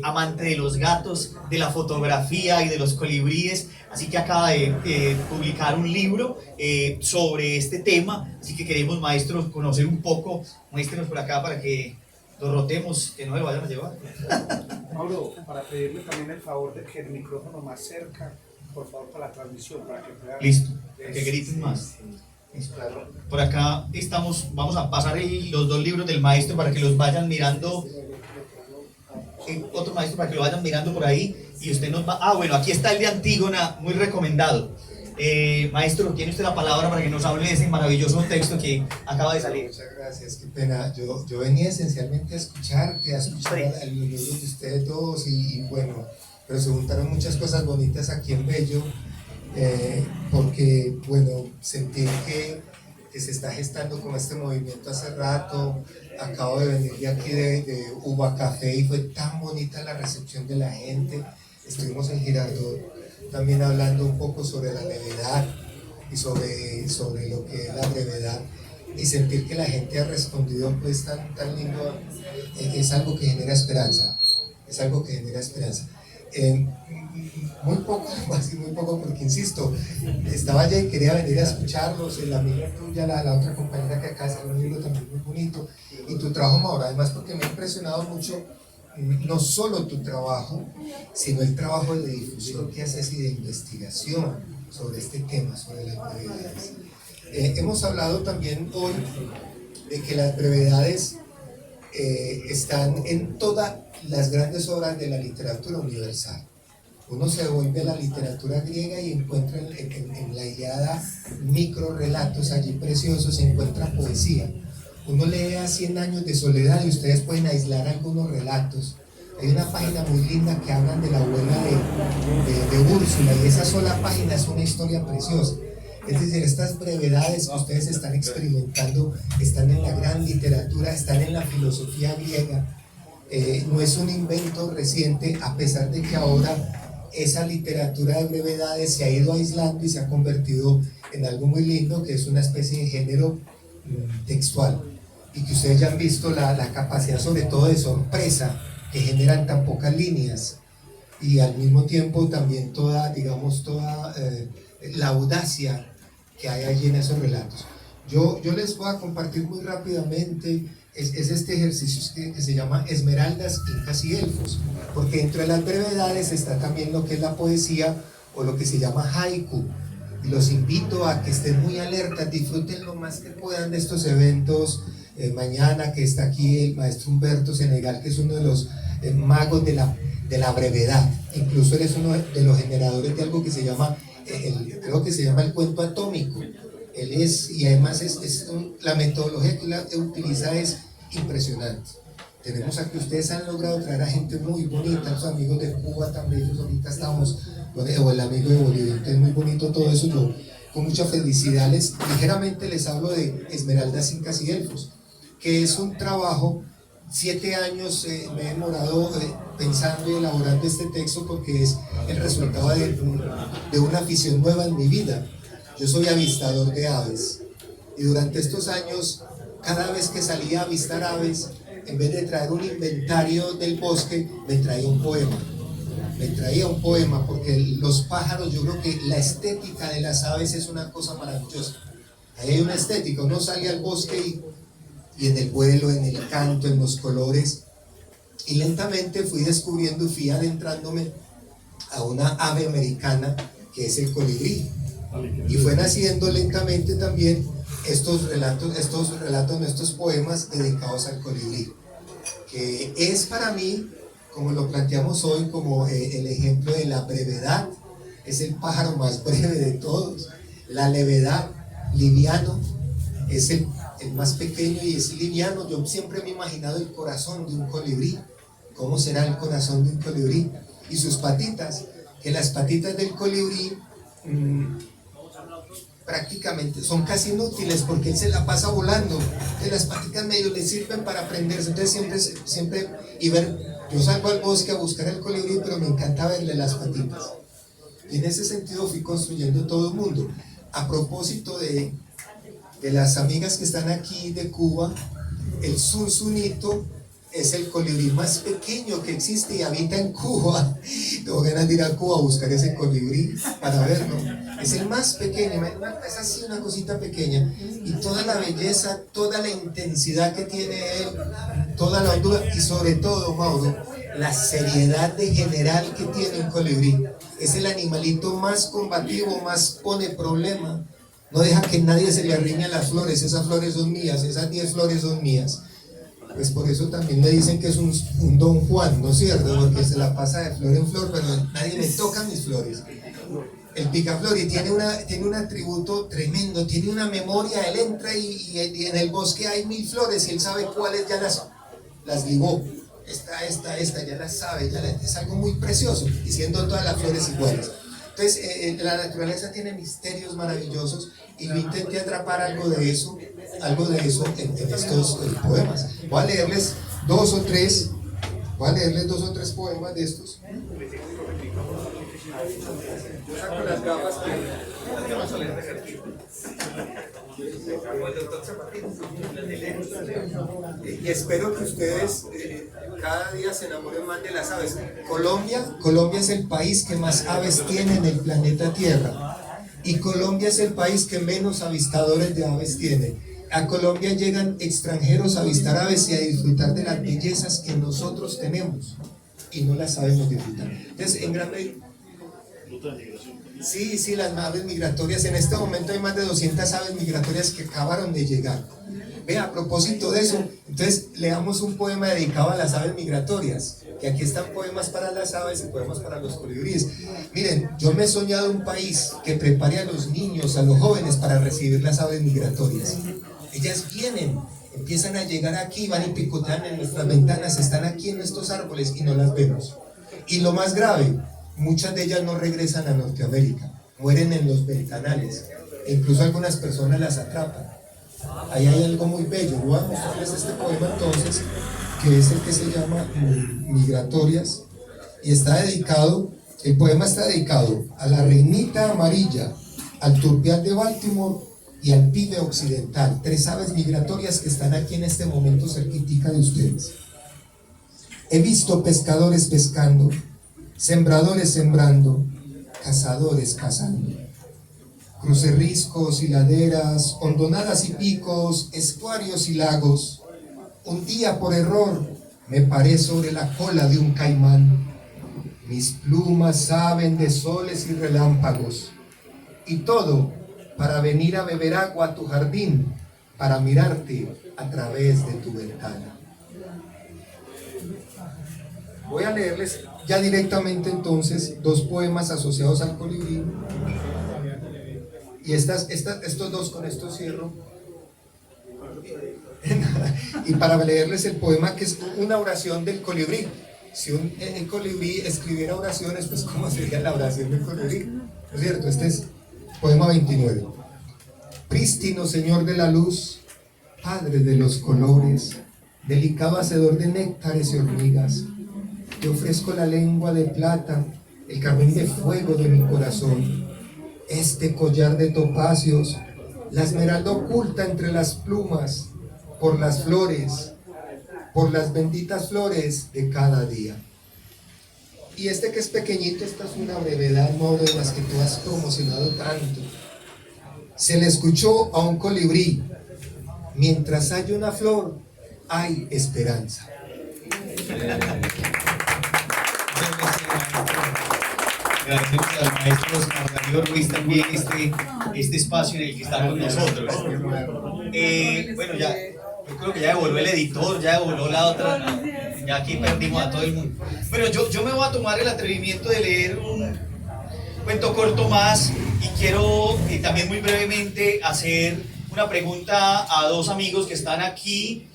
amante de los gatos, de la fotografía y de los colibríes, así que acaba de publicar un libro sobre este tema, así que queremos, maestro, conocer un poco. Muéstrenos por acá para que nos rotemos, que no me lo vayan a llevar. Mauro, para pedirle también el favor de que el micrófono más cerca, por favor, para la transmisión, para que puedan... Listo, que griten más. Claro. Por acá estamos, vamos a pasar los dos libros del maestro para que los vayan mirando. Otro maestro para que lo vayan mirando por ahí, y usted nos va... Ah, bueno, aquí está el de Antígona, muy recomendado. Maestro, tiene usted la palabra para que nos hable de ese maravilloso texto que acaba de salir. Muchas gracias, qué pena. Yo venía esencialmente a escuchar a los libros de ustedes dos, y bueno, pero se juntaron muchas cosas bonitas aquí en Bello, porque, bueno, sentí que se está gestando como este movimiento hace rato. Acabo de venir de aquí de Uva Café y fue tan bonita la recepción de la gente. Estuvimos en Girardot también hablando un poco sobre la levedad y sobre lo que es la brevedad, y sentir que la gente ha respondido pues tan lindo, es algo que genera esperanza, es algo que genera esperanza. Muy poco, así muy poco, porque insisto, estaba allá y quería venir a escucharlos. La amiga tuya, la otra compañera que acá hace un libro también muy bonito, y tu trabajo, Mauro, además, porque me ha impresionado mucho no solo tu trabajo, sino el trabajo de difusión que haces y de investigación sobre este tema, sobre las brevedades. Hemos hablado también hoy de que las brevedades están en todas las grandes obras de la literatura universal. Uno se vuelve a la literatura griega y encuentra en la Ilíada microrelatos allí preciosos, se encuentra poesía. Uno lee a 100 años de soledad y ustedes pueden aislar algunos relatos. Hay una página muy linda que hablan de la abuela de Úrsula, y esa sola página es una historia preciosa. Es decir, estas brevedades que ustedes están experimentando están en la gran literatura, están en la filosofía griega. no es un invento reciente, a pesar de que ahora esa literatura de brevedades se ha ido aislando y se ha convertido en algo muy lindo, que es una especie de género textual, y que ustedes ya han visto la capacidad sobre todo de sorpresa que generan tan pocas líneas, y al mismo tiempo también toda la audacia que hay allí en esos relatos. Yo les voy a compartir muy rápidamente, es este ejercicio que se llama Esmeraldas, Incas y Elfos, porque dentro de las brevedades está también lo que es la poesía o lo que se llama haiku, y los invito a que estén muy alertas, disfruten lo más que puedan de estos eventos. Mañana que está aquí el maestro Humberto Senegal, que es uno de los magos de la brevedad, incluso él es uno de los generadores de algo que se llama, creo que se llama el cuento atómico. Él es, y además la metodología que él utiliza es impresionante. Tenemos aquí, ustedes han logrado traer a gente muy bonita, los amigos de Cuba también, ellos ahorita estamos, o el amigo de Bolivia, entonces muy bonito todo eso. Yo con mucha felicidad ligeramente les hablo de Esmeraldas, Incas y Elfos, que es un trabajo, 7 años me he demorado pensando y elaborando este texto, porque es el resultado de una afición nueva en mi vida. Yo soy avistador de aves, y durante estos años, cada vez que salía a avistar aves, en vez de traer un inventario del bosque, me traía un poema. Me traía un poema, porque los pájaros, yo creo que la estética de las aves es una cosa maravillosa. Ahí hay una estética, uno sale al bosque y en el vuelo, en el canto, en los colores, y lentamente fui descubriendo y fui adentrándome a una ave americana que es el colibrí, y fue naciendo lentamente también estos poemas dedicados al colibrí, que es para mí, como lo planteamos hoy, como el ejemplo de la brevedad. Es el pájaro más breve de todos, la levedad, liviano, es el más pequeño y es liviano. Yo siempre me he imaginado el corazón de un colibrí. ¿Cómo será el corazón de un colibrí? Y sus patitas, que las patitas del colibrí prácticamente son casi inútiles, porque él se la pasa volando. Entonces las patitas medio le sirven para prenderse. Entonces siempre yo salgo al bosque a buscar el colibrí, pero me encanta verle las patitas. Y en ese sentido fui construyendo todo el mundo. A propósito de las amigas que están aquí de Cuba, el zunzunito es el colibrí más pequeño que existe y habita en Cuba. Tengo ganas de ir a Cuba a buscar ese colibrí para verlo. Es el más pequeño, es así una cosita pequeña, y toda la belleza, toda la intensidad que tiene él, toda la hondura, y sobre todo, Mauro, la seriedad de general que tiene un colibrí. Es el animalito más combativo, más pone problema. No deja que nadie se le arrime a las flores. Esas flores son mías, esas 10 flores son mías. Pues por eso también le dicen que es un Don Juan, ¿no es cierto? Porque se la pasa de flor en flor, pero nadie me toca mis flores. El picaflor, y tiene un atributo tremendo, tiene una memoria. Él entra y en el bosque hay 1000 flores y él sabe cuáles ya las ligó. Esta, ya las sabe, es algo muy precioso, y siendo todas las flores iguales. Entonces, la naturaleza tiene misterios maravillosos, y yo intenté atrapar algo de eso en estos poemas. Voy a leerles dos o tres poemas de estos. Yo saco las gafas y espero que ustedes cada día se enamoren más de las aves. Colombia es el país que más aves tiene en el planeta Tierra, y Colombia es el país que menos avistadores de aves tiene. A Colombia llegan extranjeros a avistar aves y a disfrutar de las bellezas que nosotros tenemos, y no las sabemos disfrutar. Entonces, en gran medida, sí, las aves migratorias, en este momento hay más de 200 aves migratorias que acabaron de llegar. Vea, a propósito de eso, entonces leamos un poema dedicado a las aves migratorias, que aquí están poemas para las aves y poemas para los colibríes. Miren, yo me he soñado un país que prepare a los niños, a los jóvenes, para recibir las aves migratorias. Ellas vienen, empiezan a llegar aquí, van y picotean en nuestras ventanas, están aquí en nuestros árboles y no las vemos. Y lo más grave, muchas de ellas no regresan a Norteamérica, mueren en los ventanales, e incluso algunas personas las atrapan. Ahí hay algo muy bello. Voy a mostrarles este poema entonces, que es el que se llama Migratorias, y está dedicado, el poema está dedicado a la reinita amarilla, al turpial de Baltimore y al pibe occidental, 3 aves migratorias que están aquí en este momento cerquitica de ustedes. He visto pescadores pescando, sembradores sembrando, cazadores cazando. Crucerriscos y laderas, hondonadas y picos, estuarios y lagos. Un día por error me paré sobre la cola de un caimán. Mis plumas saben de soles y relámpagos. Y todo para venir a beber agua a tu jardín, para mirarte a través de tu ventana. Voy a leerles ya directamente entonces 2 poemas asociados al colibrí. Y estos 2, con esto cierro. Y para leerles el poema, que es una oración del colibrí. Si el colibrí escribiera oraciones, pues ¿cómo sería la oración del colibrí? ¿No es cierto? Este es poema 29. Prístino Señor de la luz, Padre de los colores, delicado hacedor de néctares y hormigas, te ofrezco la lengua de plata, el carmín de fuego de mi corazón, este collar de topacios, la esmeralda oculta entre las plumas, por las flores, por las benditas flores de cada día. Y este que es pequeñito, esta es una brevedad, Mauro, de las que tú has promocionado tanto. Se le escuchó a un colibrí: mientras hay una flor, hay esperanza. Gracias al maestro Oscar Darío Ruiz también este espacio en el que está con nosotros. Bueno, ya, yo creo que ya devolvió el editor, ya devolvió la otra, ya aquí perdimos a todo el mundo. Bueno, yo me voy a tomar el atrevimiento de leer un cuento corto más y quiero también muy brevemente hacer una pregunta a 2 amigos que están aquí,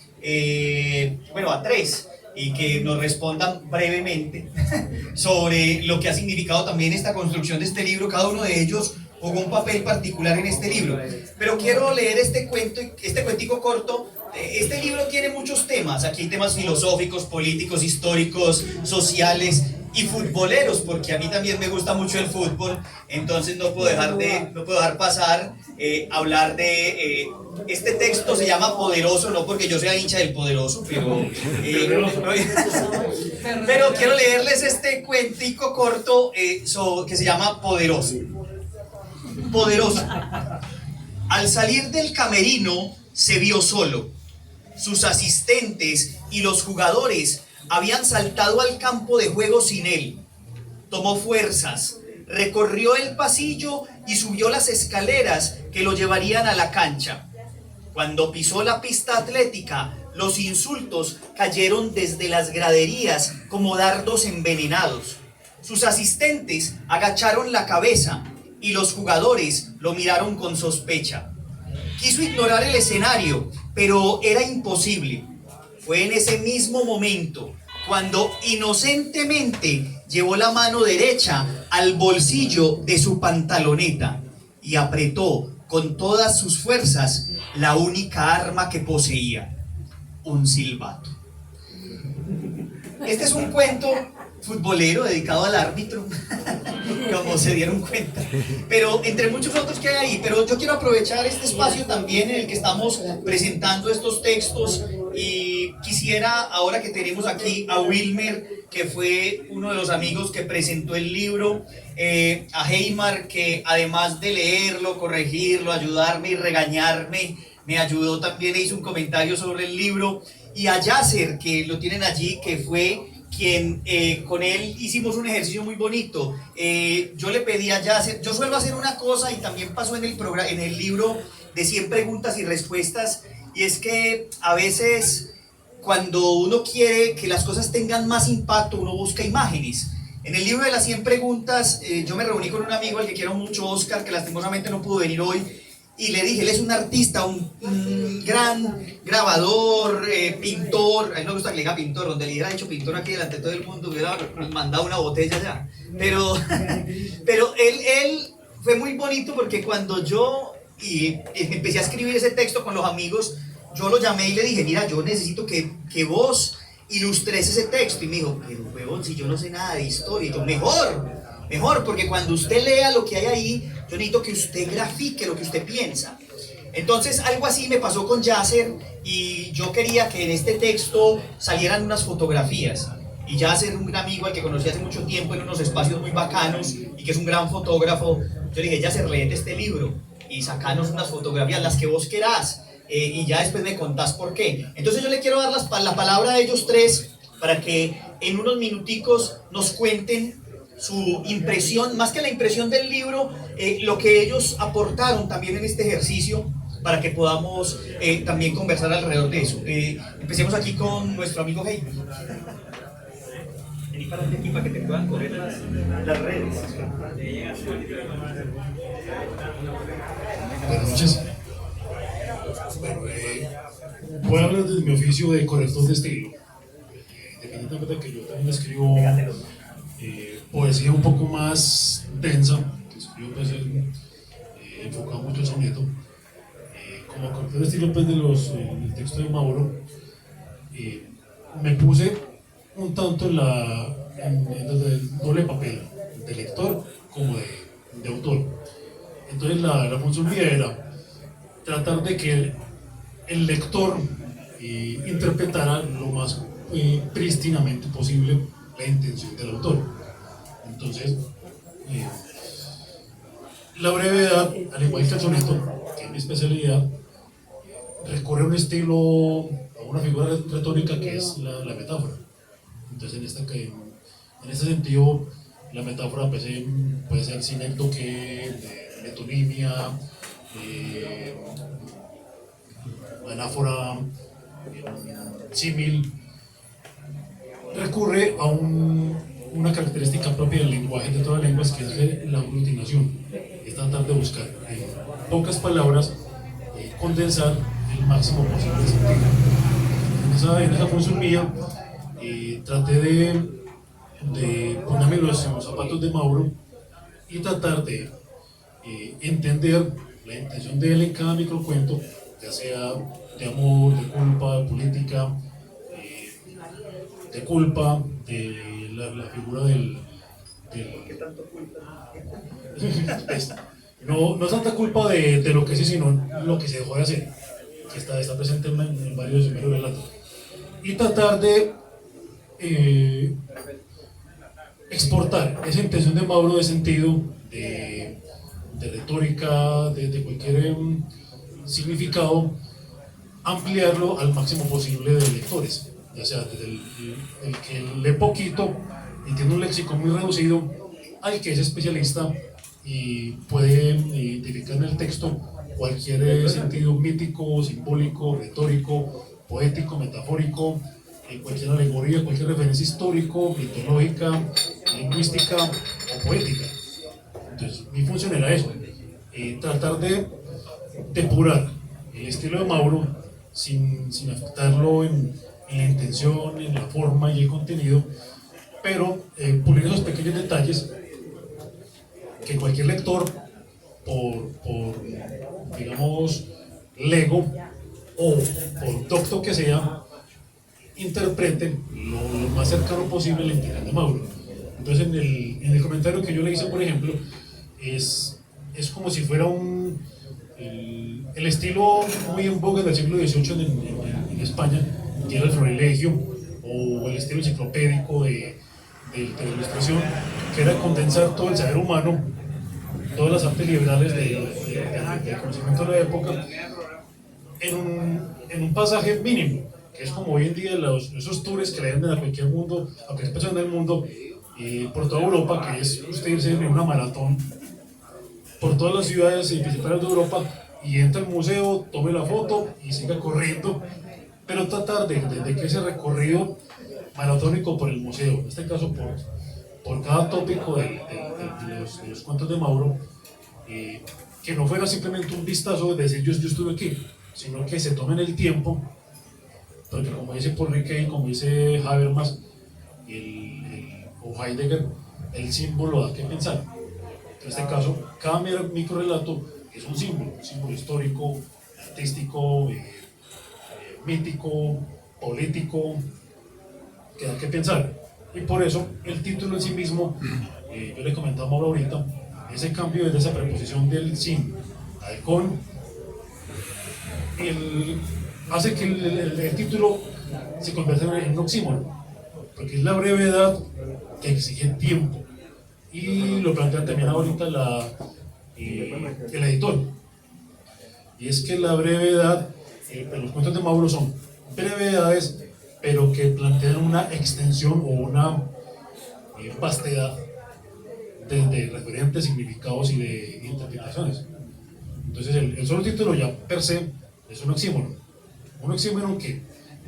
bueno, a 3. Y que nos respondan brevemente sobre lo que ha significado también esta construcción de este libro. Cada uno de ellos jugó un papel particular en este libro. Pero quiero leer este cuentico corto. Este libro tiene muchos temas. Aquí hay temas filosóficos, políticos, históricos, sociales y futboleros, porque a mí también me gusta mucho el fútbol. Entonces no puedo dejar pasar hablar de... este texto se llama Poderoso, no porque yo sea hincha del Poderoso, pero quiero leerles este cuentico corto que se llama Poderoso. Poderoso. Al salir del camerino se vio solo. Sus asistentes y los jugadores habían saltado al campo de juego sin él. Tomó fuerzas, recorrió el pasillo y subió las escaleras que lo llevarían a la cancha. Cuando pisó la pista atlética, los insultos cayeron desde las graderías como dardos envenenados. Sus asistentes agacharon la cabeza y los jugadores lo miraron con sospecha. Quiso ignorar el escenario, pero era imposible. Fue en ese mismo momento cuando inocentemente llevó la mano derecha al bolsillo de su pantaloneta y apretó con todas sus fuerzas la única arma que poseía: un silbato. Este es un cuento futbolero dedicado al árbitro, como se dieron cuenta, pero entre muchos otros que hay ahí. Pero yo quiero aprovechar este espacio también en el que estamos presentando estos textos, y quisiera, ahora que tenemos aquí a Wilmer, que fue uno de los amigos que presentó el libro, a Heimar, que además de leerlo, corregirlo, ayudarme y regañarme, me ayudó también e hizo un comentario sobre el libro, y a Yasser, que lo tienen allí, que fue quien con él hicimos un ejercicio muy bonito. Yo le pedí a Yasser, yo suelo hacer una cosa y también pasó en el libro de 100 preguntas y respuestas, y es que a veces cuando uno quiere que las cosas tengan más impacto, uno busca imágenes. En el libro de las 100 preguntas, yo me reuní con un amigo al que quiero mucho, Oscar, que lastimosamente no pudo venir hoy, y le dije: él es un artista, un gran grabador, pintor. A él no me gusta que le diga pintor, donde le hubiera hecho pintor aquí delante de todo el mundo, hubiera mandado una botella ya. Pero él fue muy bonito, porque cuando yo empecé a escribir ese texto con los amigos, yo lo llamé y le dije: mira, yo necesito que vos ilustres ese texto. Y me dijo, pero huevón, si yo no sé nada de historia. Y yo, mejor, porque cuando usted lea lo que hay ahí, yo necesito que usted grafique lo que usted piensa. Entonces algo así me pasó con Yasser, y yo quería que en este texto salieran unas fotografías. Y Yasser, un gran amigo al que conocí hace mucho tiempo en unos espacios muy bacanos y que es un gran fotógrafo, yo le dije, Yasser, léete este libro y sacanos unas fotografías, las que vos querás, y ya después me contás por qué. Entonces yo le quiero dar la palabra a ellos tres para que en unos minuticos nos cuenten su impresión, más que la impresión del libro, lo que ellos aportaron también en este ejercicio, para que podamos también conversar alrededor de eso. Empecemos aquí con nuestro amigo Heidi. Vení para aquí para que te puedan correr las redes. Buenas noches. Bueno, voy a hablar desde mi oficio de corrector de estilo. Independientemente de que yo también escribo poesía un poco más densa, que escribo pues, enfocado mucho al soneto. Como corrector de estilo pues, del texto de Mauro, me puse un tanto en el doble papel, de lector como de autor. Entonces la función mía era tratar de que el lector interpretara lo más prístinamente posible la intención del autor. Entonces, la brevedad, al igual que el soneto, que es mi especialidad, recurre a un estilo, a una figura retórica que es la metáfora. Entonces, en este sentido, la metáfora puede ser sinécdoque, metonimia, anáfora, símil. Recurre a una característica propia del lenguaje de todas las lenguas, que es la aglutinación. Es tratar de buscar en pocas palabras condensar el máximo posible de sentido. En esa función mía, traté de ponerme los zapatos de Mauro y tratar de entender la intención de él en cada microcuento, ya sea de amor, de culpa, de política, de culpa, de la figura ¿Qué tanto culpa? No tanta culpa de lo que sí, sino lo que se dejó de hacer, que está presente en varios relatos. Y tratar de exportar esa intención de Mauro de sentido, de retórica, de cualquier significado, ampliarlo al máximo posible de lectores, ya sea desde el que lee poquito y tiene un léxico muy reducido, al que es especialista y puede identificar en el texto cualquier sentido mítico, simbólico, retórico, poético, metafórico, cualquier alegoría, cualquier referencia histórico, mitológica, lingüística o poética. Entonces, mi función era eso, tratar de depurar el estilo de Mauro sin afectarlo en la intención, en la forma y el contenido, pero pulir esos pequeños detalles que cualquier lector, por digamos, lego o por docto que sea, interpreten lo más cercano posible la intención de Mauro. Entonces, en el comentario que yo le hice, por ejemplo, es como si fuera el estilo muy en boga del siglo XVIII en España, que era el florilegio, o el estilo enciclopédico de la ilustración, que era condensar todo el saber humano, todas las artes liberales del conocimiento de la época, en un pasaje mínimo, que es como hoy en día esos tours que le dan a cualquier mundo, a cualquier persona del mundo, por toda Europa, que es usted irse en una maratón por todas las ciudades y principales de Europa, y entra al museo, tome la foto y siga corriendo, pero tratar de que ese recorrido maratónico por el museo, en este caso por cada tópico de los cuentos de Mauro, que no fuera simplemente un vistazo de decir yo estuve aquí, sino que se tomen el tiempo, porque como dice Paul Ricoeur, como dice Habermas o Heidegger, el símbolo da que pensar. En este caso, cada microrelato es un símbolo histórico, artístico, mítico, político, que da que pensar. Y por eso el título en sí mismo, yo le comentaba a Mauro ahorita, ese cambio desde esa preposición del sin al con, hace que el título se convierta en un oxímoron, porque es la brevedad que exige tiempo. Y lo plantea también ahorita el editor. Y es que la brevedad, los cuentos de Mauro son brevedades, pero que plantean una extensión o una vastedad de referentes, significados y de interpretaciones. Entonces el solo título ya per se es un oxímoron que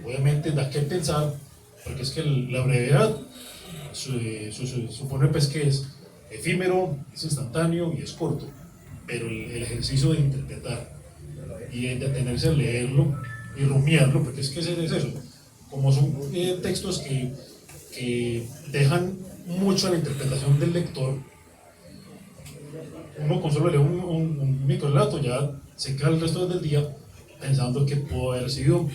obviamente da que pensar, porque es que la brevedad supone pues que es efímero, es instantáneo y es corto, pero el ejercicio de interpretar y de detenerse a leerlo y rumiarlo, porque es que es eso, como son textos que dejan mucho a la interpretación del lector. Uno con solo leer un microrelato ya se queda el resto del día pensando qué pudo haber sido,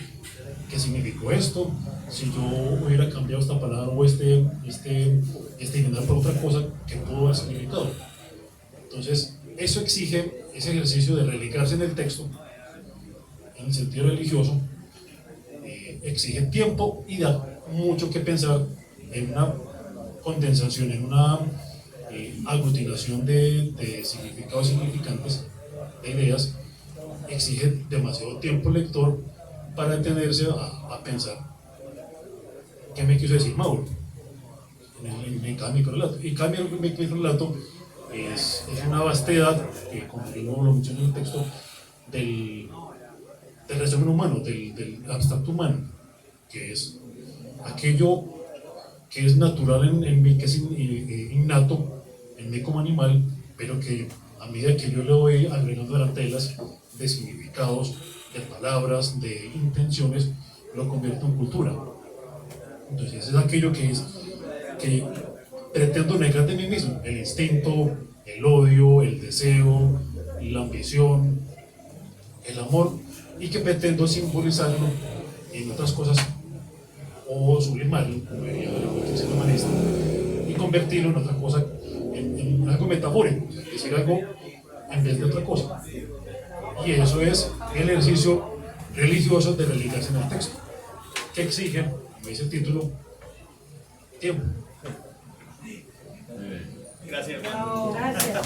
qué significó esto, si yo hubiera cambiado esta palabra o este ignorar por otra cosa, qué pudo haber significado. Entonces, eso exige ese ejercicio de religarse en el texto, en el sentido religioso, exige tiempo y da mucho que pensar en una condensación, en una aglutinación de significados significantes, de ideas. Exige demasiado tiempo el lector para detenerse a pensar qué me quiso decir Mauro en cada microrelato. Y cada microrelato es una vastedad, como yo lo menciono en el texto, del resumen humano, del abstracto humano, que es aquello que es natural en mí, que es innato en mí como animal, pero que a medida que yo le voy agregando telas de significados, de palabras, de intenciones, lo convierto en cultura. Entonces es aquello que pretendo negar de mí mismo, el instinto, el odio, el deseo, la ambición, el amor, y que pretendo simbolizarlo en otras cosas o sublimarlo, como diría el ser humanista, y convertirlo en otra cosa, en algo metafórico, es decir, algo en vez de otra cosa. Y eso es el ejercicio religioso de religarse en el texto, que exige, como dice el título, tiempo. Gracias. Gracias.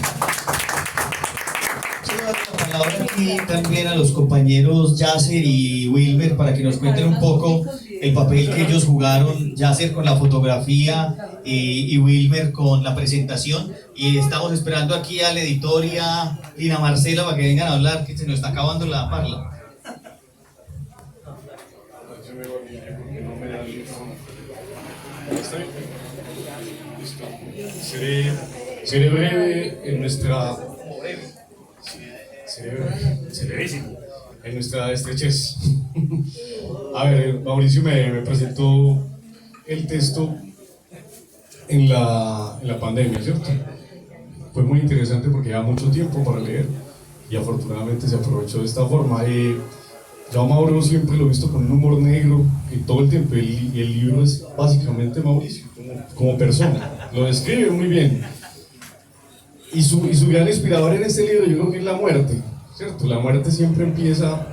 Quiero dar la palabra aquí también a los compañeros Yasser y Wilmer para que nos cuenten un poco el papel que ellos jugaron, Yasser con la fotografía y Wilmer con la presentación. Y estamos esperando aquí al editor y a Lina Marcela para que vengan a hablar, que se nos está acabando la parla. Seré breve en nuestra... Seré brevísimo en nuestra estrechez. A ver, Mauricio me presentó el texto en la pandemia, ¿cierto? Fue muy interesante porque lleva mucho tiempo para leer y afortunadamente se aprovechó de esta forma. Yo a Mauro siempre lo he visto con un humor negro todo el tiempo, y el libro es básicamente Mauricio como persona, lo describe muy bien. Y su gran inspirador en este libro yo creo que es la muerte, ¿cierto? La muerte siempre empieza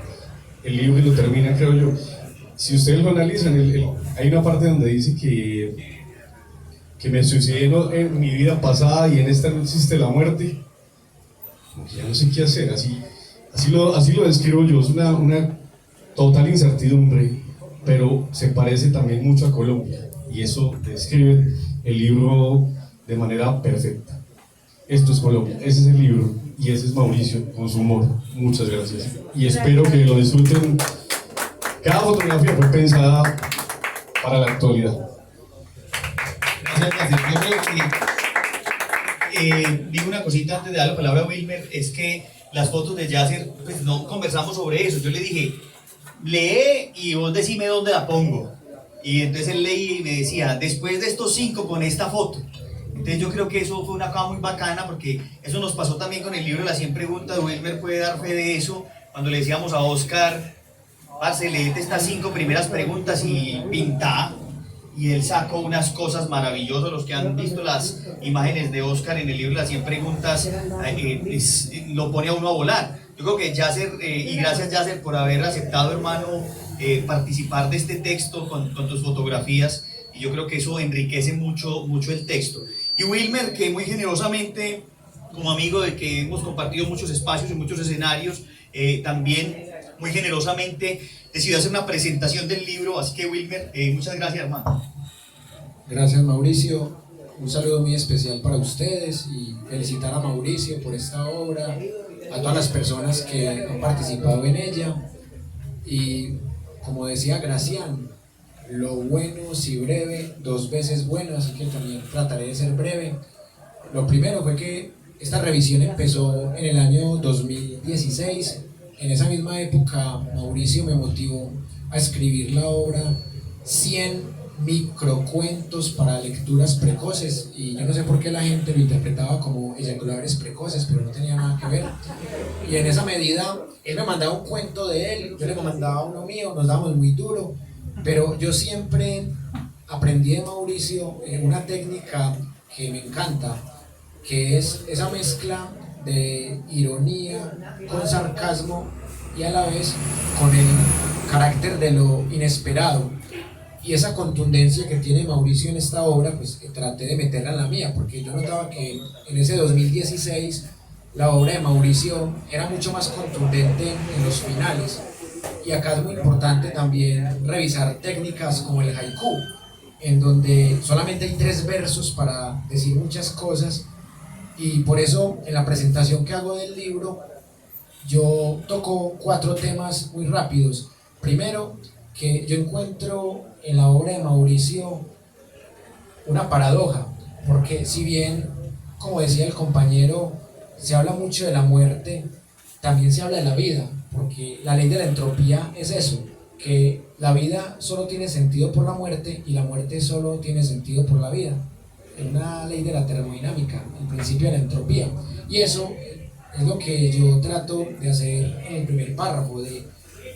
el libro y lo termina, creo yo. Si ustedes lo analizan, hay una parte donde dice que me suicidé en mi vida pasada y en esta no existe la muerte. Como que ya no sé qué hacer, así lo describo yo, es una total incertidumbre, pero se parece también mucho a Colombia, y eso describe el libro de manera perfecta. Esto es Colombia, ese es el libro, y ese es Mauricio con su humor. Muchas gracias, y espero que lo disfruten. Cada fotografía fue pensada para la actualidad. Gracias. Yo creo que digo una cosita antes de dar la palabra a Wilmer, es que las fotos de Yasser, pues no conversamos sobre eso. Yo le dije, lee y vos decime dónde la pongo. Y entonces él leía y me decía, después de estos 5 con esta foto. Entonces yo creo que eso fue una cosa muy bacana, porque eso nos pasó también con el libro Las 100 preguntas. Wilmer puede dar fe de eso, cuando le decíamos a Oscar, parce, léete estas 5 primeras preguntas y pintá. y él sacó unas cosas maravillosas. Los que han visto las imágenes de Oscar en el libro Las 100 preguntas, lo pone a uno a volar. Yo creo que Yasser, y gracias Yasser por haber aceptado, hermano, participar de este texto con tus fotografías, y yo creo que eso enriquece mucho el texto. Y Wilmer, que muy generosamente, como amigo de que hemos compartido muchos espacios y muchos escenarios, también muy generosamente decidió hacer una presentación del libro. Así que Wilmer, muchas gracias, hermano. Gracias, Mauricio. Un saludo muy especial para ustedes y felicitar a Mauricio por esta obra, a todas las personas que han participado en ella. Y como decía Gracián, lo bueno si breve, 2 veces bueno, así que también trataré de ser breve. Lo primero fue que esta revisión empezó en el año 2016. En esa misma época, Mauricio me motivó a escribir la obra 100 microcuentos para lecturas precoces, y yo no sé por qué la gente lo interpretaba como eyaculadores precoces, pero no tenía nada que ver. Y en esa medida, él me mandaba un cuento de él, yo le mandaba uno mío, nos dábamos muy duro, pero yo siempre aprendí de Mauricio una técnica que me encanta, que es esa mezcla de ironía con sarcasmo y a la vez con el carácter de lo inesperado. Y esa contundencia que tiene Mauricio en esta obra, pues traté de meterla en la mía, porque yo notaba que en ese 2016 la obra de Mauricio era mucho más contundente en los finales. Y acá es muy importante también revisar técnicas como el haiku, en donde solamente hay 3 versos para decir muchas cosas, y por eso en la presentación que hago del libro yo toco 4 temas muy rápidos. Primero, que yo encuentro en la obra de Mauricio una paradoja, porque si bien, como decía el compañero, se habla mucho de la muerte, también se habla de la vida, porque la ley de la entropía es eso, que la vida solo tiene sentido por la muerte y la muerte solo tiene sentido por la vida. Es una ley de la termodinámica, el principio de la entropía, y eso es lo que yo trato de hacer en el primer párrafo, de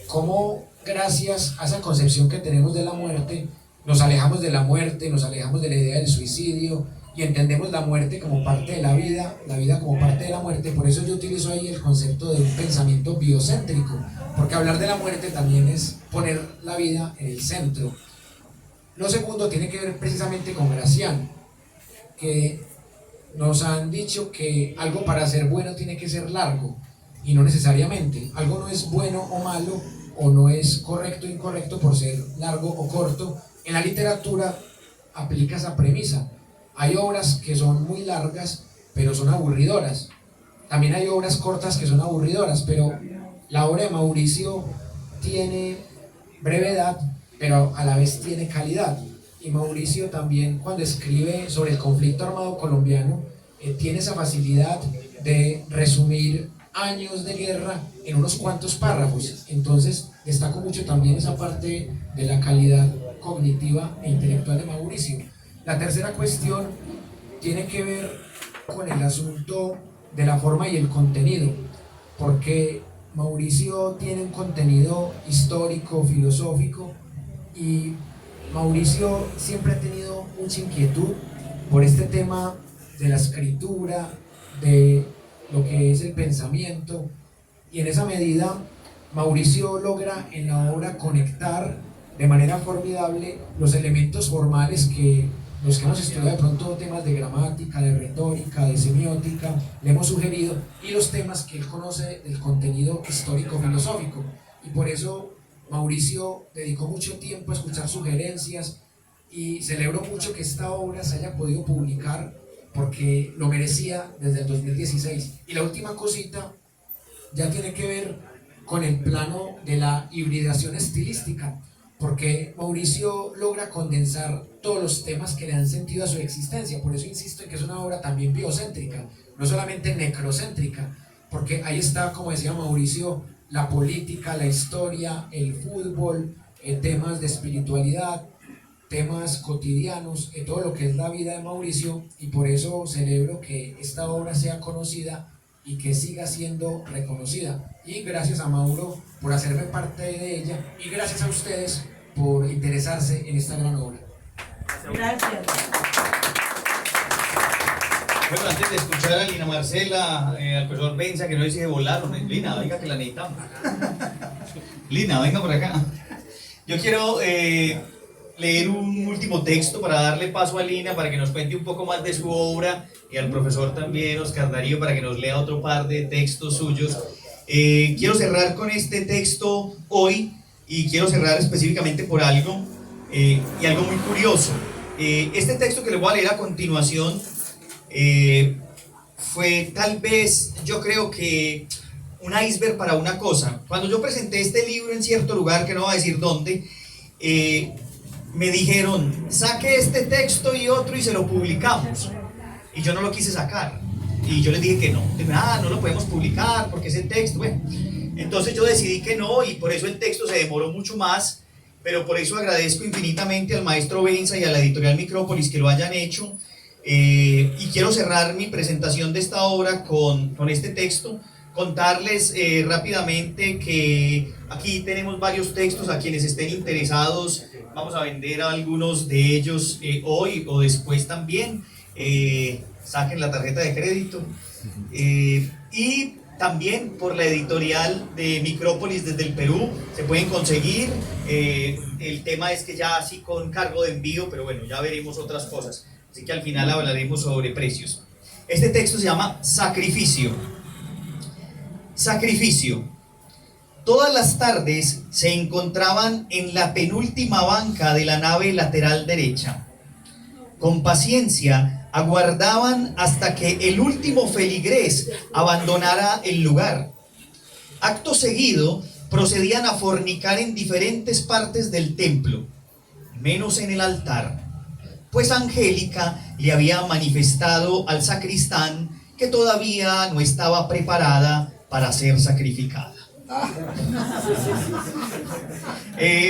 cómo gracias a esa concepción que tenemos de la muerte, nos alejamos de la muerte, nos alejamos de la idea del suicidio y entendemos la muerte como parte de la vida como parte de la muerte. Por eso yo utilizo ahí el concepto de un pensamiento biocéntrico, porque hablar de la muerte también es poner la vida en el centro. Lo segundo tiene que ver precisamente con Gracián, que nos han dicho que algo para ser bueno tiene que ser largo, y no necesariamente. Algo no es bueno o malo, o no es correcto o incorrecto por ser largo o corto. En la literatura aplica esa premisa. Hay obras que son muy largas, pero son aburridoras. También hay obras cortas que son aburridoras, pero la obra de Mauricio tiene brevedad, pero a la vez tiene calidad. Y Mauricio también, cuando escribe sobre el conflicto armado colombiano, tiene esa facilidad de resumir años de guerra en unos cuantos párrafos. Entonces destaco mucho también esa parte de la calidad cognitiva e intelectual de Mauricio. La tercera cuestión tiene que ver con el asunto de la forma y el contenido, porque Mauricio tiene un contenido histórico, filosófico, y Mauricio siempre ha tenido mucha inquietud por este tema de la escritura, de lo que es el pensamiento, y en esa medida Mauricio logra en la obra conectar de manera formidable los elementos formales que los que hemos estudiado de pronto temas de gramática, de retórica, de semiótica, le hemos sugerido, y los temas que él conoce del contenido histórico-filosófico. Y por eso Mauricio dedicó mucho tiempo a escuchar sugerencias, y celebro mucho que esta obra se haya podido publicar, porque lo merecía desde el 2016. Y la última cosita ya tiene que ver con el plano de la hibridación estilística, porque Mauricio logra condensar todos los temas que le dan sentido a su existencia. Por eso insisto en que es una obra también biocéntrica, no solamente necrocéntrica, porque ahí está, como decía Mauricio, la política, la historia, el fútbol, temas de espiritualidad, temas cotidianos, todo lo que es la vida de Mauricio, y por eso celebro que esta obra sea conocida y que siga siendo reconocida. Y gracias a Mauro por hacerme parte de ella, y gracias a ustedes por interesarse en esta gran obra. Gracias. Bueno, antes de escuchar a Lina Marcela, al profesor Benza, que no dice que volaron. Lina, venga que la necesitamos. Lina, venga por acá. Yo quiero leer un último texto para darle paso a Lina para que nos cuente un poco más de su obra y al profesor también, Oscar Darío, para que nos lea otro par de textos suyos. Quiero cerrar con este texto hoy y quiero cerrar específicamente por algo y algo muy curioso. Este texto que les voy a leer a continuación fue tal vez, yo creo que un iceberg para una cosa. Cuando yo presenté este libro en cierto lugar, que no voy a decir dónde, me dijeron, saque este texto y otro y se lo publicamos. Y yo no lo quise sacar. Y yo les dije que no. No lo podemos publicar porque ese texto, bueno. Entonces yo decidí que no y por eso el texto se demoró mucho más. Pero por eso agradezco infinitamente al maestro Benza y a la editorial Micrópolis que lo hayan hecho. Y quiero cerrar mi presentación de esta obra con este texto. Contarles rápidamente que aquí tenemos varios textos. A quienes estén interesados vamos a vender algunos de ellos hoy o después también. Saquen la tarjeta de crédito. Y también por la editorial de Micrópolis desde el Perú se pueden conseguir. El tema es que ya así con cargo de envío, pero bueno, ya veremos otras cosas. Así que al final hablaremos sobre precios. Este texto se llama Sacrificio. Sacrificio. Todas las tardes se encontraban en la penúltima banca de la nave lateral derecha. Con paciencia aguardaban hasta que el último feligrés abandonara el lugar. Acto seguido procedían a fornicar en diferentes partes del templo, menos en el altar, pues Angélica le había manifestado al sacristán que todavía no estaba preparada para ser sacrificada.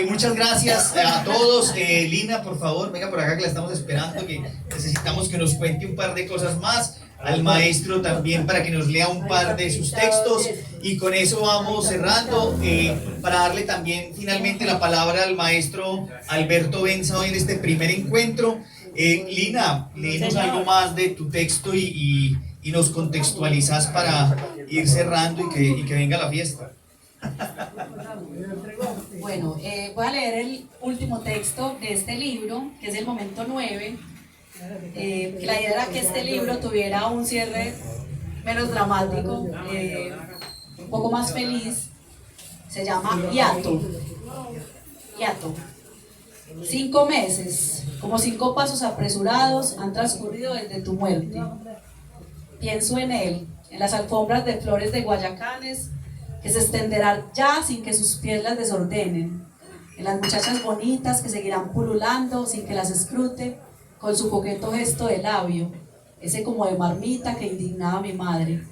Muchas gracias a todos. Lina, por favor, venga por acá que la estamos esperando, que necesitamos que nos cuente un par de cosas más. Al maestro también para que nos lea un par de sus textos y con eso vamos cerrando para darle también finalmente la palabra al maestro Alberto Benza hoy en este primer encuentro. Lina, léenos algo más de tu texto y nos contextualizas para ir cerrando y que venga la fiesta. Bueno, voy a leer el último texto de este libro, que es el momento 9. La idea era que este libro tuviera un cierre menos dramático, un poco más feliz. Se llama Hiato. Hiato. 5 meses, como 5 pasos apresurados, han transcurrido desde tu muerte. Pienso en él, en las alfombras de flores de guayacanes que se extenderán ya sin que sus pies las desordenen, en las muchachas bonitas que seguirán pululando sin que las escrute con su coqueto gesto de labio, ese como de marmita que indignaba a mi madre.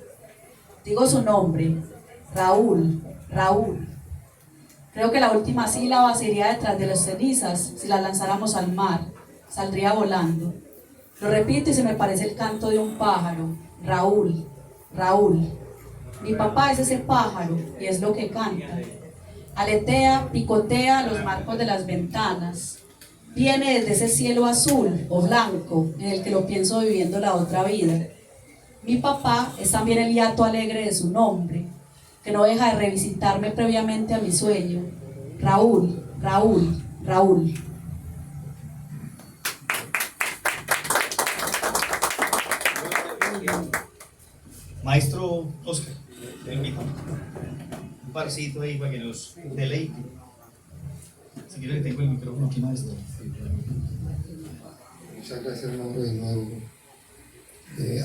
Digo su nombre, Raúl, Raúl. Creo que la última sílaba se iría detrás de las cenizas si las lanzáramos al mar, saldría volando. Lo repito y se me parece el canto de un pájaro, Raúl, Raúl. Mi papá es ese pájaro y es lo que canta. Aletea, picotea los marcos de las ventanas. Viene desde ese cielo azul o blanco en el que lo pienso viviendo la otra vida. Mi papá es también el hiato alegre de su nombre, que no deja de revisitarme previamente a mi sueño. Raúl, Raúl, Raúl. Maestro Oscar, te invito. Un parcito ahí para que nos deleite. Si quiere que tengo el micrófono aquí, maestro. Muchas gracias, Mauro, de nuevo.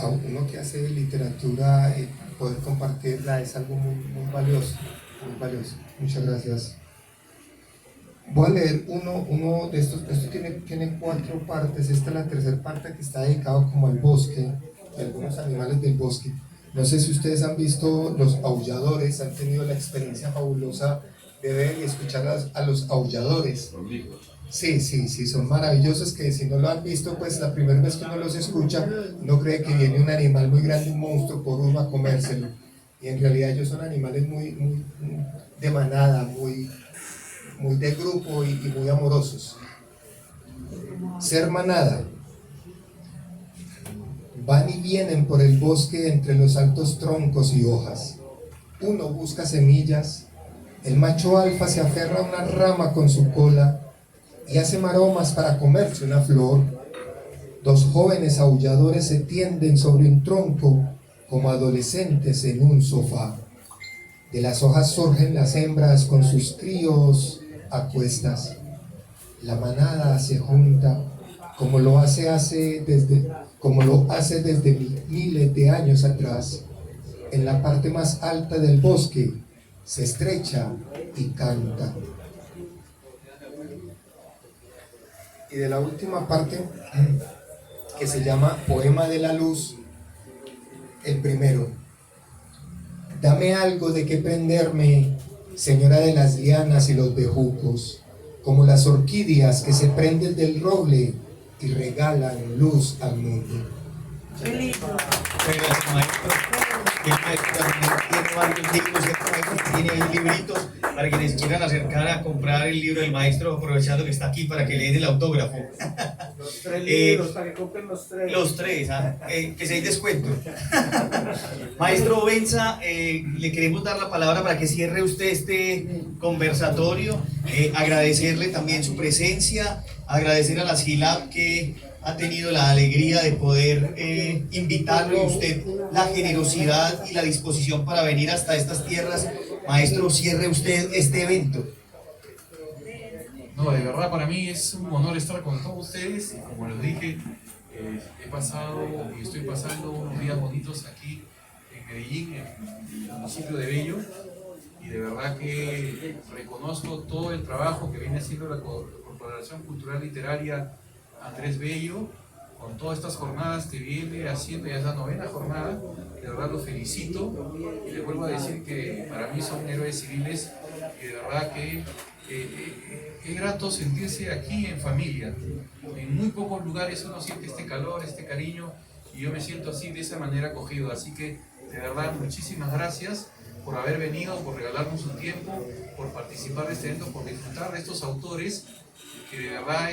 A uno que hace literatura, poder compartirla es algo muy valioso, muy valioso. Muchas gracias. Voy a leer uno de estos. Esto tiene 4 partes. Esta es la tercera parte que está dedicado como al bosque, a algunos animales del bosque. No sé si ustedes han visto los aulladores, han tenido la experiencia fabulosa de ver y escuchar a los aulladores. Sí, son maravillosos, que si no lo han visto, pues la primera vez que uno los escucha, uno cree que viene un animal muy grande, un monstruo por uno a comérselo. Y en realidad ellos son animales muy de manada, muy de grupo y muy amorosos. Ser manada. Van y vienen por el bosque entre los altos troncos y hojas. Uno busca semillas, el macho alfa se aferra a una rama con su cola y hace maromas para comerse una flor. Dos jóvenes aulladores se tienden sobre un tronco como adolescentes en un sofá. De las hojas surgen las hembras con sus críos a cuestas. La manada se junta como lo hace desde miles de años atrás. En la parte más alta del bosque se estrecha y canta. Y de la última parte, que se llama Poema de la Luz, el primero. Dame algo de qué prenderme, señora de las lianas y los bejucos, como las orquídeas que se prenden del roble y regalan luz al mundo. Muchas gracias, maestro. El maestro también tiene varios libros, ¿cierto, maestro? Tiene ahí libritos para quienes quieran acercar a comprar el libro del maestro, aprovechando que está aquí para que le den el autógrafo. Los 3 libros, para que compren los 3. Los 3, que se hay descuento. Maestro Benza, le queremos dar la palabra para que cierre usted este conversatorio, agradecerle también su presencia, agradecer a la SILAB que ha tenido la alegría de poder invitarlo y usted la generosidad y la disposición para venir hasta estas tierras. Maestro, cierre usted este evento. No, de verdad para mí es un honor estar con todos ustedes y como les dije, he pasado y estoy pasando unos días bonitos aquí en Medellín, en el municipio de Bello, y de verdad que reconozco todo el trabajo que viene haciendo la Corporación Cultural Literaria Andrés Bello, con todas estas jornadas que viene haciendo, ya es la 9ª jornada. De verdad los felicito y les vuelvo a decir que para mí son héroes civiles y de verdad que es grato sentirse aquí en familia. En muy pocos lugares uno siente este calor, este cariño, y yo me siento así, de esa manera acogido. Así que de verdad muchísimas gracias por haber venido, por regalarnos su tiempo, por participar de este evento, por disfrutar de estos autores que de verdad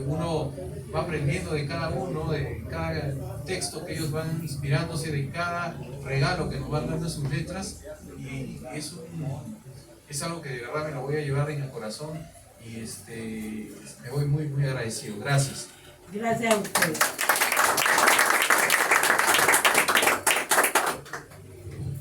uno va aprendiendo de cada uno, de cada texto que ellos van inspirándose, de cada regalo que nos van dando en sus letras, y es algo que de verdad me lo voy a llevar en el corazón y me voy muy, muy agradecido. Gracias. Gracias a usted.